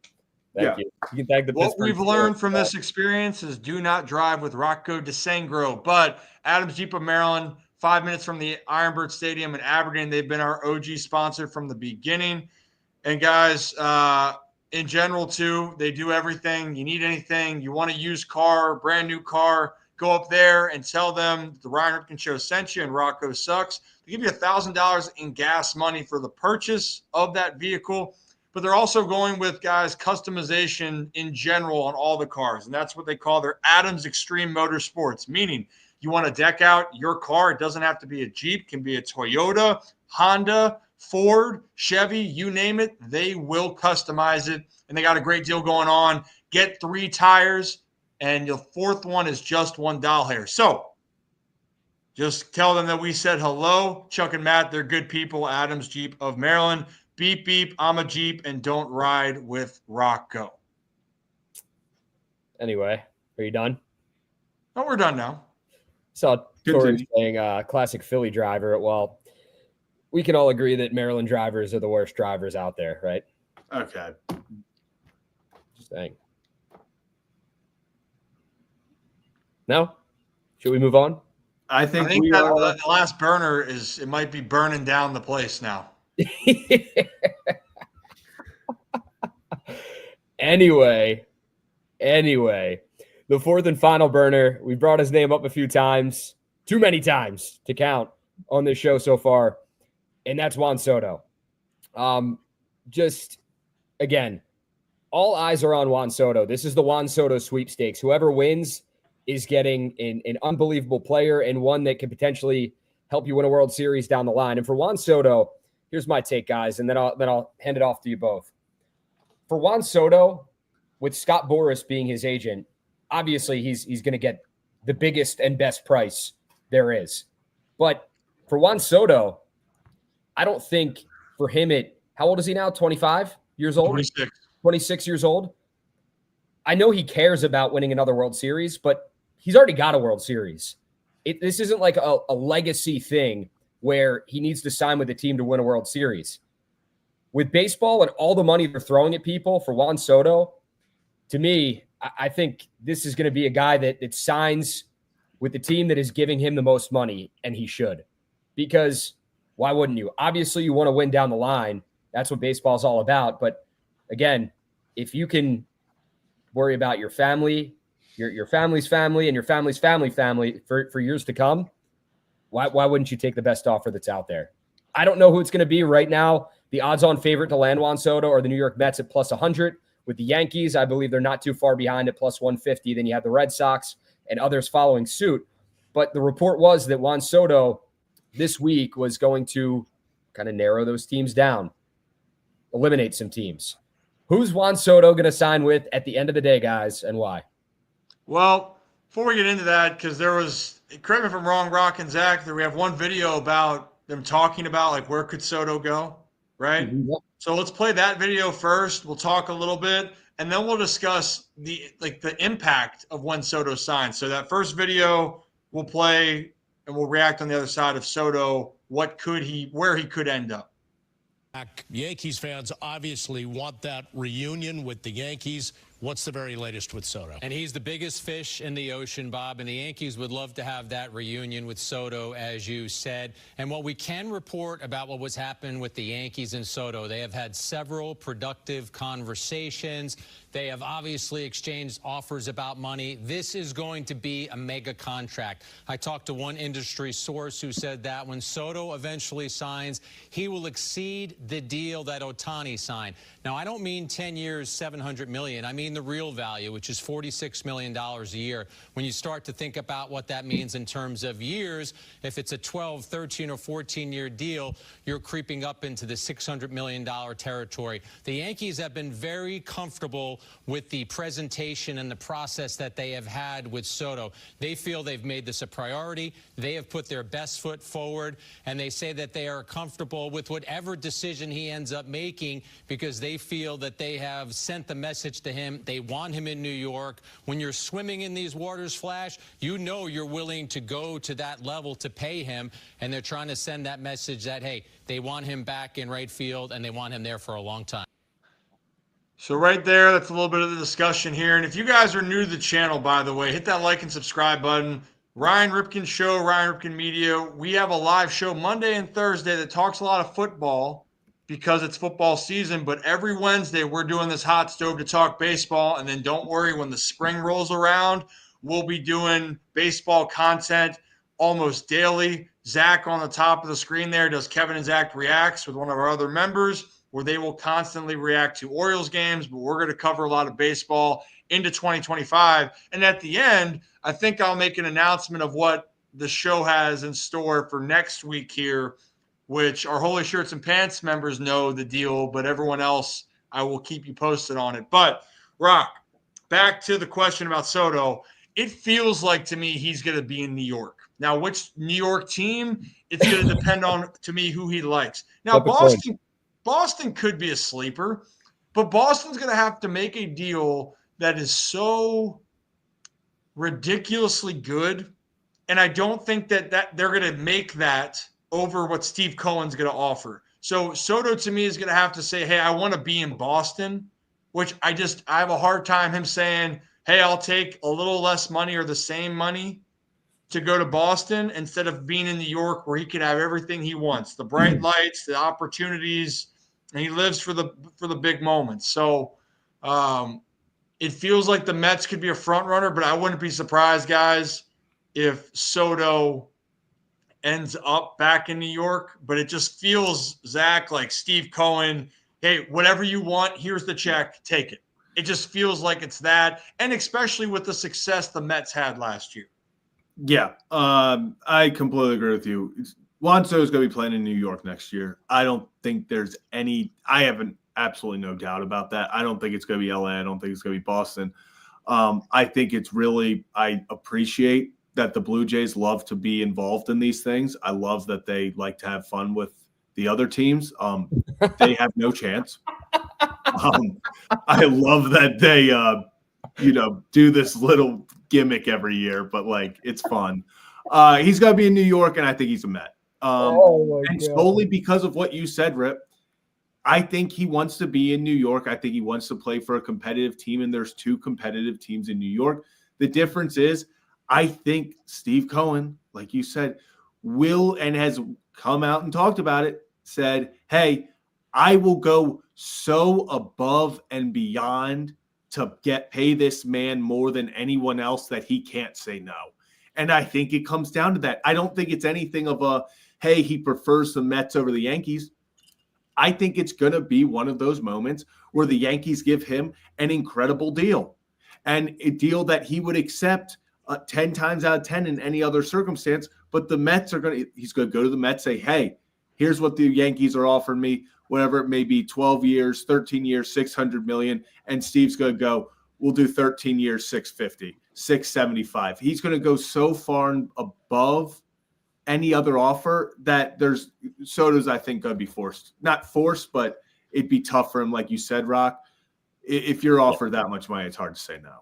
Thank you. You can thank the What we've learned from this experience is do not drive with Rocco DeSangro. But Adams Jeep of Maryland, 5 minutes from the Ironbird Stadium in Aberdeen. They've been our OG sponsor from the beginning. And guys, in general, too, they do everything. You need anything, you want a used car, brand new car, go up there and tell them the Ryan Ripken Show sent you and Rocco sucks. They give you $1,000 in gas money for the purchase of that vehicle. But they're also going with, guys, customization in general on all the cars. And that's what they call their Adams Extreme Motorsports, meaning you want to deck out your car. It doesn't have to be a Jeep. It can be a Toyota, Honda, Ford, Chevy, you name it. They will customize it. And they got a great deal going on. Get 3 tires, and your fourth one is just $1 here. So just tell them that we said hello. Chuck and Matt, they're good people. Adams Jeep of Maryland. Beep, beep, I'm a Jeep, and don't ride with Rocco. Anyway, are you done? No, we're done now. Saw Tori saying classic Philly driver. Well, we can all agree that Maryland drivers are the worst drivers out there, right? Okay. Just saying. No? Should we move on? I think that the last burner it might be burning down the place now. Anyway, the fourth and final burner, we brought his name up a few times, too many times to count on this show so far, and that's Juan Soto. Just, again, all eyes are on Juan Soto. This is the Juan Soto sweepstakes. Whoever wins is getting an unbelievable player and one that could potentially help you win a World Series down the line. And for Juan Soto, here's my take, guys, and then I'll hand it off to you both. For Juan Soto, with Scott Boras being his agent, obviously he's going to get the biggest and best price there is. But for Juan Soto, I don't think for him how old is he now? 25 years old? 26 years old. I know he cares about winning another World Series, but he's already got a World Series. This isn't like a legacy thing where he needs to sign with a team to win a World Series. With baseball and all the money they're throwing at people for Juan Soto, to me, I think this is going to be a guy that signs with the team that is giving him the most money, and he should. Because why wouldn't you? Obviously, you want to win down the line. That's what baseball is all about. But again, if you can worry about your family, your family's family, and your family's family for years to come, why wouldn't you take the best offer that's out there? I don't know who it's going to be right now. The odds-on favorite to land Juan Soto are the New York Mets at plus 100. With the Yankees, I believe they're not too far behind at plus 150. Then you have the Red Sox and others following suit. But the report was that Juan Soto this week was going to kind of narrow those teams down, eliminate some teams. Who's Juan Soto going to sign with at the end of the day, guys, and why? Well, before we get into that, because there was, correct me if I'm wrong, Rock and Zach, we have one video about them talking about, like, where could Soto go, right? Mm-hmm. So let's play that video first. We'll talk a little bit, and then we'll discuss the impact of when Soto signs. So that first video we'll play, and we'll react on the other side of Soto. Where he could end up. Yankees fans obviously want that reunion with the Yankees. What's the very latest with Soto? And he's the biggest fish in the ocean, Bob, and the Yankees would love to have that reunion with Soto, as you said. And what we can report about what was happening with the Yankees and Soto, they have had several productive conversations. They have obviously exchanged offers about money. This is going to be a mega contract. I talked to one industry source who said that when Soto eventually signs, he will exceed the deal that Ohtani signed. Now, I don't mean 10 years, $700 million. I mean the real value, which is $46 million a year. When you start to think about what that means in terms of years, if it's a 12, 13, or 14-year deal, you're creeping up into the $600 million territory. The Yankees have been very comfortable with the presentation and the process that they have had with Soto. They feel they've made this a priority. They have put their best foot forward, and they say that they are comfortable with whatever decision he ends up making because they feel that they have sent the message to him. They want him in New York. When you're swimming in these waters, Flash, you know you're willing to go to that level to pay him, and they're trying to send that message that, hey, they want him back in right field, and they want him there for a long time. So right there, that's a little bit of the discussion here. And if you guys are new to the channel, by the way, hit that like and subscribe button. Ryan Ripken Show, Ryan Ripken Media. We have a live show Monday and Thursday that talks a lot of football because it's football season. But every Wednesday, we're doing this hot stove to talk baseball. And then don't worry, when the spring rolls around, we'll be doing baseball content almost daily. Zach on the top of the screen there does Kevin and Zach Reacts with one of our other members, where they will constantly react to Orioles games, but we're going to cover a lot of baseball into 2025. And at the end, I think I'll make an announcement of what the show has in store for next week here, which our Holy Shirts and Pants members know the deal, but everyone else, I will keep you posted on it. But, Rock, back to the question about Soto. It feels like to me he's going to be in New York. Now, which New York team, it's going to depend on, to me, who he likes. Now, Boston could be a sleeper, but Boston's going to have to make a deal that is so ridiculously good, and I don't think that they're going to make that over what Steve Cohen's going to offer. So Soto, to me, is going to have to say, hey, I want to be in Boston, which I have a hard time him saying, hey, I'll take a little less money or the same money to go to Boston instead of being in New York where he can have everything he wants, the bright lights, the opportunities, and he lives for the big moments. So it feels like the Mets could be a front runner, but I wouldn't be surprised, guys, if Soto ends up back in New York. But it just feels, Zach, like Steve Cohen, hey, whatever you want, here's the check, take it. It just feels like it's that, and especially with the success the Mets had last year. Yeah, I completely agree with you. Juan Soto is going to be playing in New York next year. I don't think there's any – I have absolutely no doubt about that. I don't think it's going to be LA. I don't think it's going to be Boston. I think it's really – I appreciate that the Blue Jays love to be involved in these things. I love that they like to have fun with the other teams. They have no chance. I love that they do this little gimmick every year, but like it's fun. He's got to be in New York, and I think he's a Met. And solely because of what you said, Rip, I think he wants to be in New York. I think he wants to play for a competitive team, and there's two competitive teams in New York. The difference is I think Steve Cohen, like you said, will and has come out and talked about it, said, hey, I will go so above and beyond to pay this man more than anyone else that he can't say no. And I think it comes down to that. I don't think it's anything of a, hey, he prefers the Mets over the Yankees. I think it's going to be one of those moments where the Yankees give him an incredible deal, and a deal that he would accept 10 times out of 10 in any other circumstance. But the Mets he's going to go to the Mets, say, hey, here's what the Yankees are offering me, whatever it may be, 12 years, 13 years, $600 million. And Steve's going to go, we'll do 13 years, 650, 675. He's going to go so far above any other offer that Soto's, I think, going to be forced. Not forced, but it'd be tough for him. Like you said, Rock, if you're offered that much money, it's hard to say no.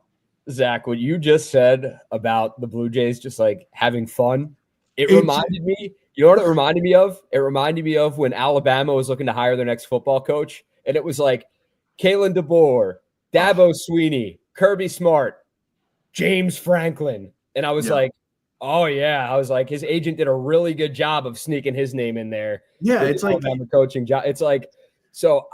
Zach, what you just said about the Blue Jays just like having fun, it reminded me, you know what it reminded me of? It reminded me of when Alabama was looking to hire their next football coach, and it was like Kalen DeBoer, Dabo Sweeney, Kirby Smart, James Franklin. And I was like, oh, yeah. I was like, his agent did a really good job of sneaking his name in there. Yeah, it's like the coaching job. It's like, so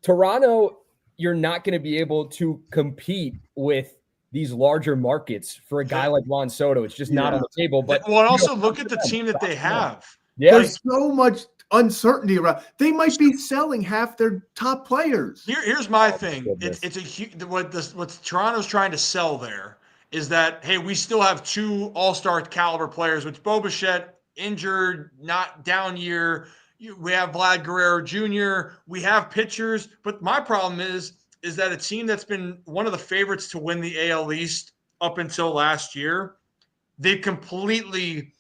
Toronto, you're not going to be able to compete with these larger markets for a guy like Juan Soto. It's just not on the table. But also look at the team that they have. Yeah. There's so much uncertainty around. They might be selling half their top players. Here's my thing. What Toronto's trying to sell there is that, hey, we still have 2 all-star caliber players, which Bo Bichette, injured, not down year. We have Vlad Guerrero Jr. We have pitchers. But my problem is that a team that's been one of the favorites to win the AL East up until last year, they've completely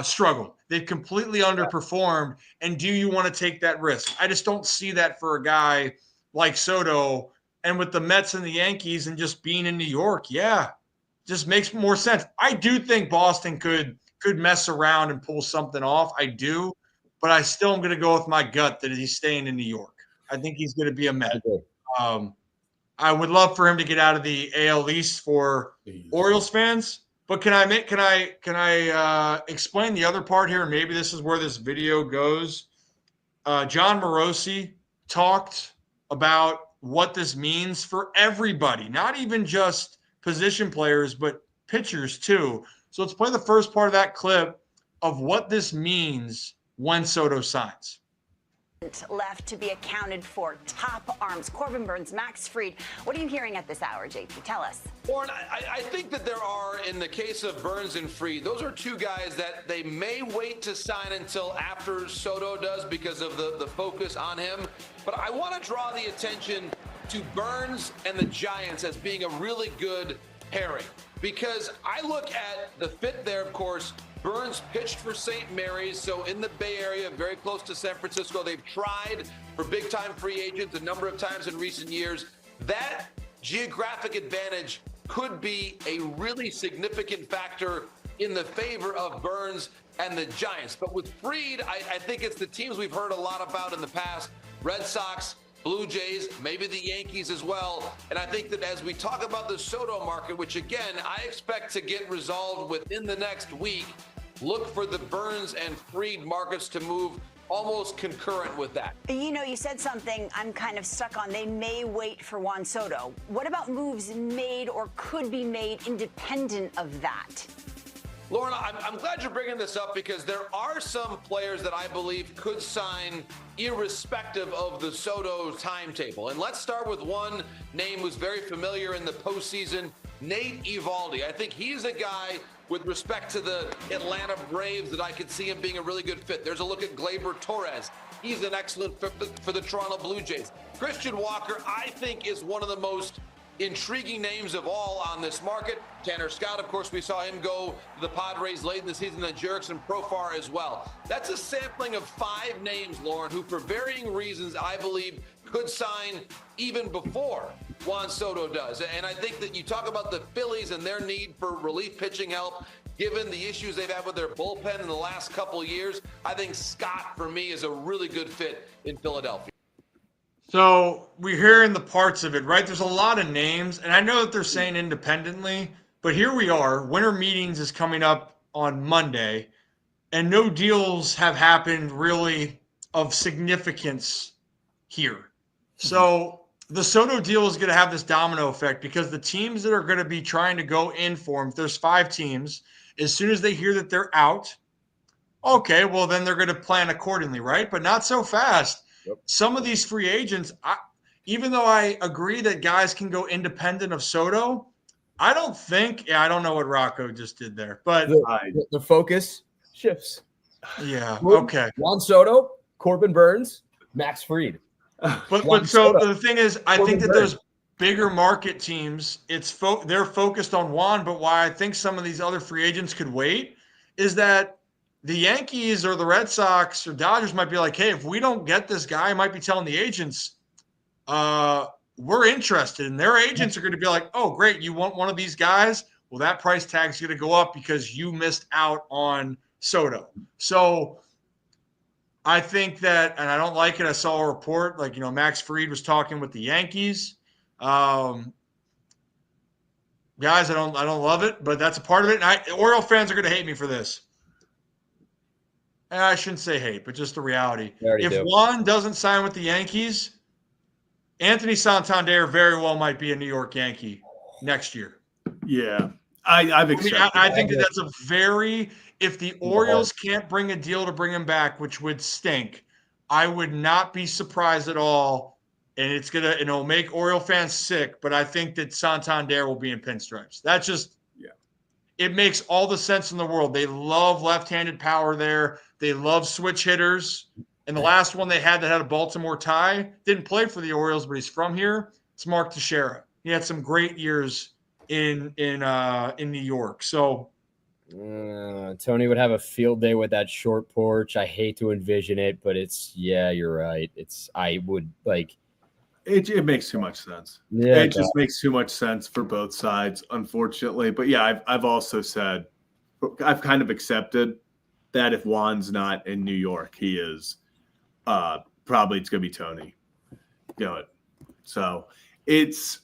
struggled. They've completely underperformed. And do you want to take that risk? I just don't see that for a guy like Soto. And with the Mets and the Yankees and just being in New York, just makes more sense. I do think Boston could mess around and pull something off. I do. But I still am going to go with my gut that he's staying in New York. I think he's going to be a Met. I would love for him to get out of the AL East for Orioles fans. But can I explain the other part here? Maybe this is where this video goes. John Morosi talked about what this means for everybody, not even just position players, but pitchers too. So let's play the first part of that clip of what this means when Soto signs. Left to be accounted for. Top arms. Corbin Burnes, Max Fried. What are you hearing at this hour, JP? Tell us. Warren, I think that there are, in the case of Burnes and Fried, those are 2 guys that they may wait to sign until after Soto does because of the focus on him. But I want to draw the attention to Burnes and the Giants as being a really good pairing. Because I look at the fit there, of course. Burnes pitched for St. Mary's, so in the Bay Area, very close to San Francisco. They've tried for big-time free agents a number of times in recent years. That geographic advantage could be a really significant factor in the favor of Burnes and the Giants. But with Fried, I think it's the teams we've heard a lot about in the past. Red Sox, Blue Jays, maybe the Yankees as well. And I think that as we talk about the Soto market, which again, I expect to get resolved within the next week, look for the Burnes and Fried markets to move almost concurrent with that. You know, you said something I'm kind of stuck on. They may wait for Juan Soto. What about moves made or could be made independent of that? Lauren, I'm glad you're bringing this up because there are some players that I believe could sign irrespective of the Soto timetable. And let's start with one name who's very familiar in the postseason, Nate Eovaldi. I think he's a guy with respect to the Atlanta Braves that I could see him being a really good fit. There's a look at Gleyber Torres. He's an excellent fit for the Toronto Blue Jays. Christian Walker, I think, is one of the most intriguing names of all on this market. Tanner Scott, of course, we saw him go to the Padres late in the season, and Jurickson Profar as well. That's a sampling of 5 names, Lauren, who for varying reasons, I believe, could sign even before Juan Soto does. And I think that you talk about the Phillies and their need for relief pitching help, given the issues they've had with their bullpen in the last couple of years. I think Scott, for me, is a really good fit in Philadelphia. So we're hearing the parts of it, right? There's a lot of names, and I know that they're saying independently, but here we are. Winter meetings is coming up on Monday, and no deals have happened really of significance here. So the Soto deal is going to have this domino effect because the teams that are going to be trying to go in for him, if there's 5 teams, as soon as they hear that they're out, okay, well, then they're going to plan accordingly, right? But not so fast. Some of these free agents, even though I agree that guys can go independent of Soto, I don't think – I don't know what Rocco just did there. But the focus shifts. Yeah, okay. Juan Soto, Corbin Burnes, Max Fried. But so the thing is, I think that those bigger market teams, they're focused on Juan, but why I think some of these other free agents could wait is that the Yankees or the Red Sox or Dodgers might be like, hey, if we don't get this guy, I might be telling the agents we're interested. And their agents are going to be like, oh, great, you want one of these guys? Well, that price tag's going to go up because you missed out on Soto. So I think that, and I don't like it. I saw a report, like, Max Fried was talking with the Yankees. Guys, I don't love it, but that's a part of it. And Oriole fans are going to hate me for this. I shouldn't say hate, but just the reality. If Juan doesn't sign with the Yankees, Anthony Santander very well might be a New York Yankee next year. Yeah, I've accepted. I think that's a very – if the Orioles can't bring a deal to bring him back, which would stink, I would not be surprised at all. And it'll make Oriole fans sick, but I think that Santander will be in pinstripes. That's just – it makes all the sense in the world. They love left-handed power there. They love switch hitters. And the last one they had that had a Baltimore tie didn't play for the Orioles, but he's from here. It's Mark Teixeira. He had some great years in New York. So Tony would have a field day with that short porch. I hate to envision it, but you're right. It makes too much sense. Yeah, it just makes too much sense for both sides, unfortunately. But yeah, I've also said, I've kind of accepted that if Juan's not in New York, he is. Probably it's going to be Tony. So it's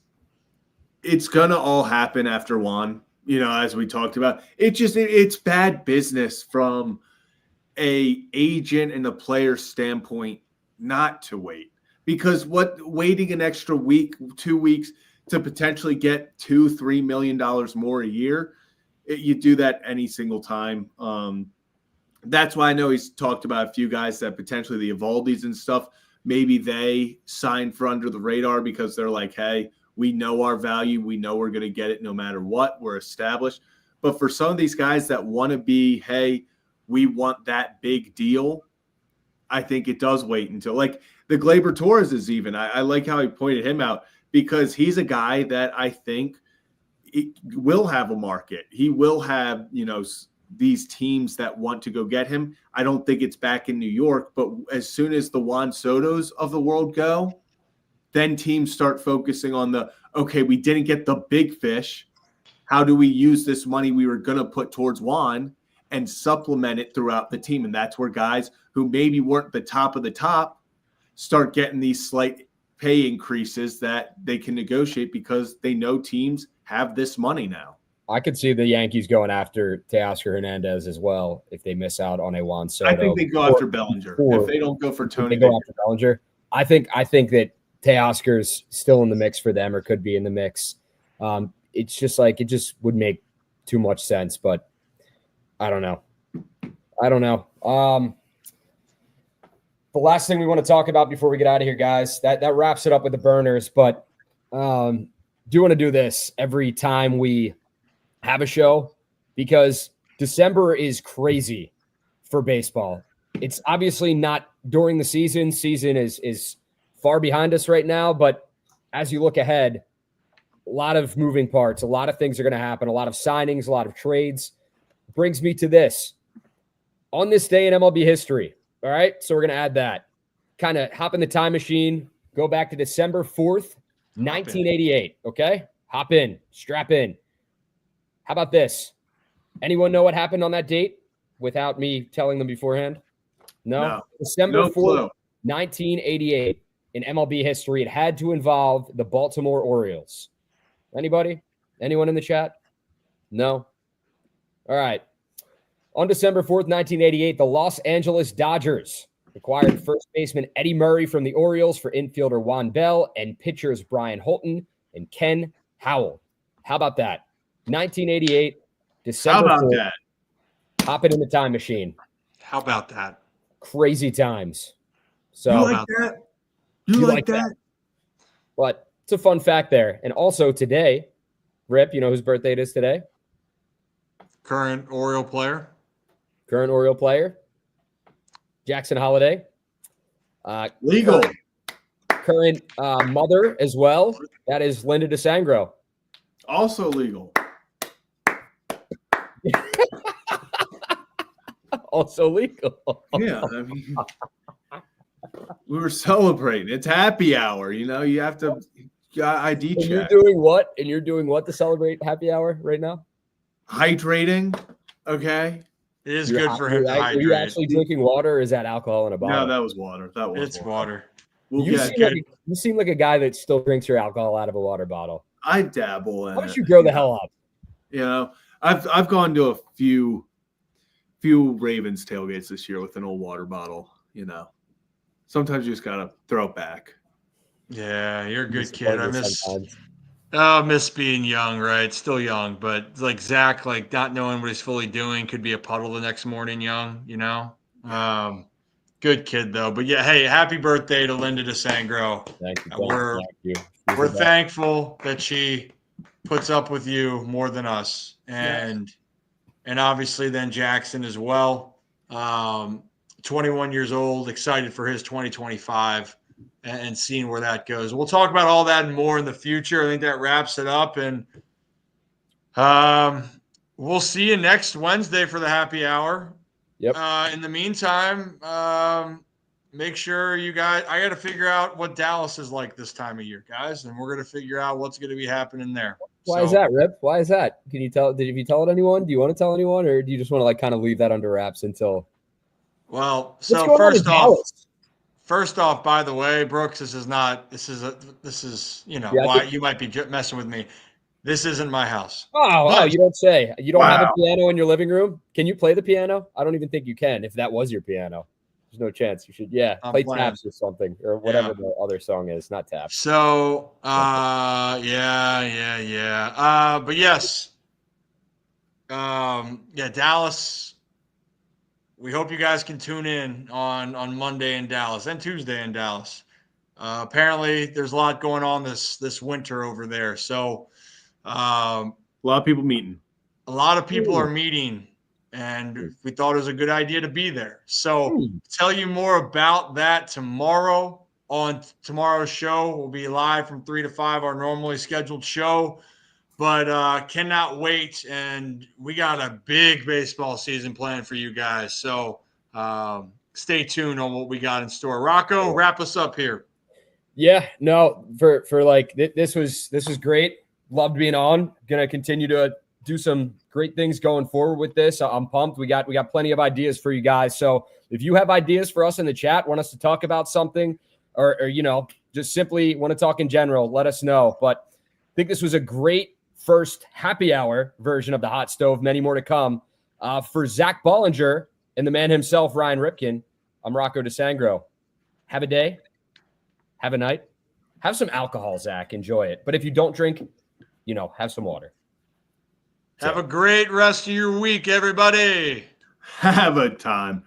going to all happen after Juan, as we talked about. It's bad business from a agent and a player standpoint not to wait, because waiting an extra week, 2 weeks to potentially get $2-3 million more a year, you do that any single time. That's why I know he's talked about a few guys that potentially the Evaldis and stuff, maybe they sign for under the radar because they're like, hey, we know our value. We know we're going to get it no matter what. We're established. But for some of these guys that want to be, hey, we want that big deal, I think it does wait until, like the Gleyber Torres is even. I like how he pointed him out, because he's a guy that I think will have a market. He will have, these teams that want to go get him. I don't think it's back in New York, but as soon as the Juan Sotos of the world go, then teams start focusing on okay, we didn't get the big fish. How do we use this money we were going to put towards Juan and supplement it throughout the team? And that's where guys who maybe weren't the top of the top start getting these slight pay increases that they can negotiate because they know teams have this money now. I could see the Yankees going after Teoscar Hernandez as well if they miss out on a Juan Soto. I think they go after Bellinger. If they don't go for Tony, they go after Bellinger. I think that Teoscar's still in the mix for them, or could be in the mix. It's just like, it just would make too much sense, but I don't know. The last thing we want to talk about before we get out of here, guys, that wraps it up with the burners, but do want to do this every time we have a show, because December is crazy for baseball. It's obviously not during the season. Season is far behind us right now, but as you look ahead, a lot of moving parts, a lot of things are going to happen, a lot of signings, a lot of trades. Brings me to this. On this day in MLB history, all right, so we're going to add that. Kind of hop in the time machine, go back to December 4th, 1988, okay? Hop in, strap in. How about this? Anyone know what happened on that date without me telling them beforehand? No. December 4th, 1988 in MLB history. It had to involve the Baltimore Orioles. Anybody? Anyone in the chat? No? All right. On December 4th, 1988, the Los Angeles Dodgers acquired first baseman Eddie Murray from the Orioles for infielder Juan Bell and pitchers Brian Holton and Ken Howell. How about that? 1988, December 4th. That? Hop it in the time machine. How about that? Crazy times. So you like that? You like that? But it's a fun fact there. And also today, Rip, you know whose birthday it is today? Current Oriole player. Jackson Holiday. Legal. Current mother as well. That is Linda DeSangro. Also legal. Also legal. Yeah, I mean, we were celebrating. It's happy hour. You have to ID check. You're doing what? And you're doing what to celebrate happy hour right now? Hydrating. Okay. It is good for him to Are you hydrate. actually drinking water, or is that alcohol in a bottle? No, that was water. It's water. You seem like a guy that still drinks your alcohol out of a water bottle. I dabble in it. Why don't you grow the hell up? You know, I've gone to a few Ravens tailgates this year with an old water bottle. You know, sometimes you just gotta throw it back. Yeah, you're a good kid. I miss being young, right? Still young, but like Zach, like not knowing what he's fully doing could be a puddle the next morning. Young, you know. Good kid though. But yeah, hey, happy birthday to Linda DeSangro. Thank you. We're thankful that she puts up with you more than us, and obviously then Jackson as well. 21 years old, excited for his 2025 and seeing where that goes. We'll talk about all that and more in the future. I think that wraps it up, and we'll see you next Wednesday for the happy hour. Yep. In the meantime, make sure you guys – I got to figure out what Dallas is like this time of year, guys, and we're going to figure out what's going to be happening there. Why is that, Rip? Why is that? Can you tell – did you tell it anyone? Do you want to tell anyone, or do you just want to like kind of leave that under wraps until – Well, so first off, by the way, Brooks, this is you know, why you might be messing with me. This isn't my house. Oh, you don't say. You don't have a piano in your living room? Can you play the piano? I don't even think you can. If that was your piano, there's no chance. You should, play Taps or something, or whatever the other song is, not Taps. So, but yes, Dallas. We hope you guys can tune in on Monday in Dallas and Tuesday in Dallas. Apparently, there's a lot going on this winter over there. So, a lot of people meeting. A lot of people are meeting, and we thought it was a good idea to be there. So, tell you more about that tomorrow on tomorrow's show. We'll be live from 3 to 5, our normally scheduled show. But cannot wait, and we got a big baseball season planned for you guys. So stay tuned on what we got in store. Rocco, wrap us up here. Yeah, no, for like this was great. Loved being on. Gonna continue to do some great things going forward with this. I'm pumped. We got plenty of ideas for you guys. So if you have ideas for us in the chat, want us to talk about something, or you know, just simply want to talk in general, let us know. But I think this was a great first happy hour version of the Hot Stove. Many more to come. For Zach Bollinger and the man himself, Ryan Ripken, I'm Rocco DeSangro. Have a day. Have a night. Have some alcohol, Zach. Enjoy it. But if you don't drink, you know, have some water. Have a great rest of your week, everybody. Have a time.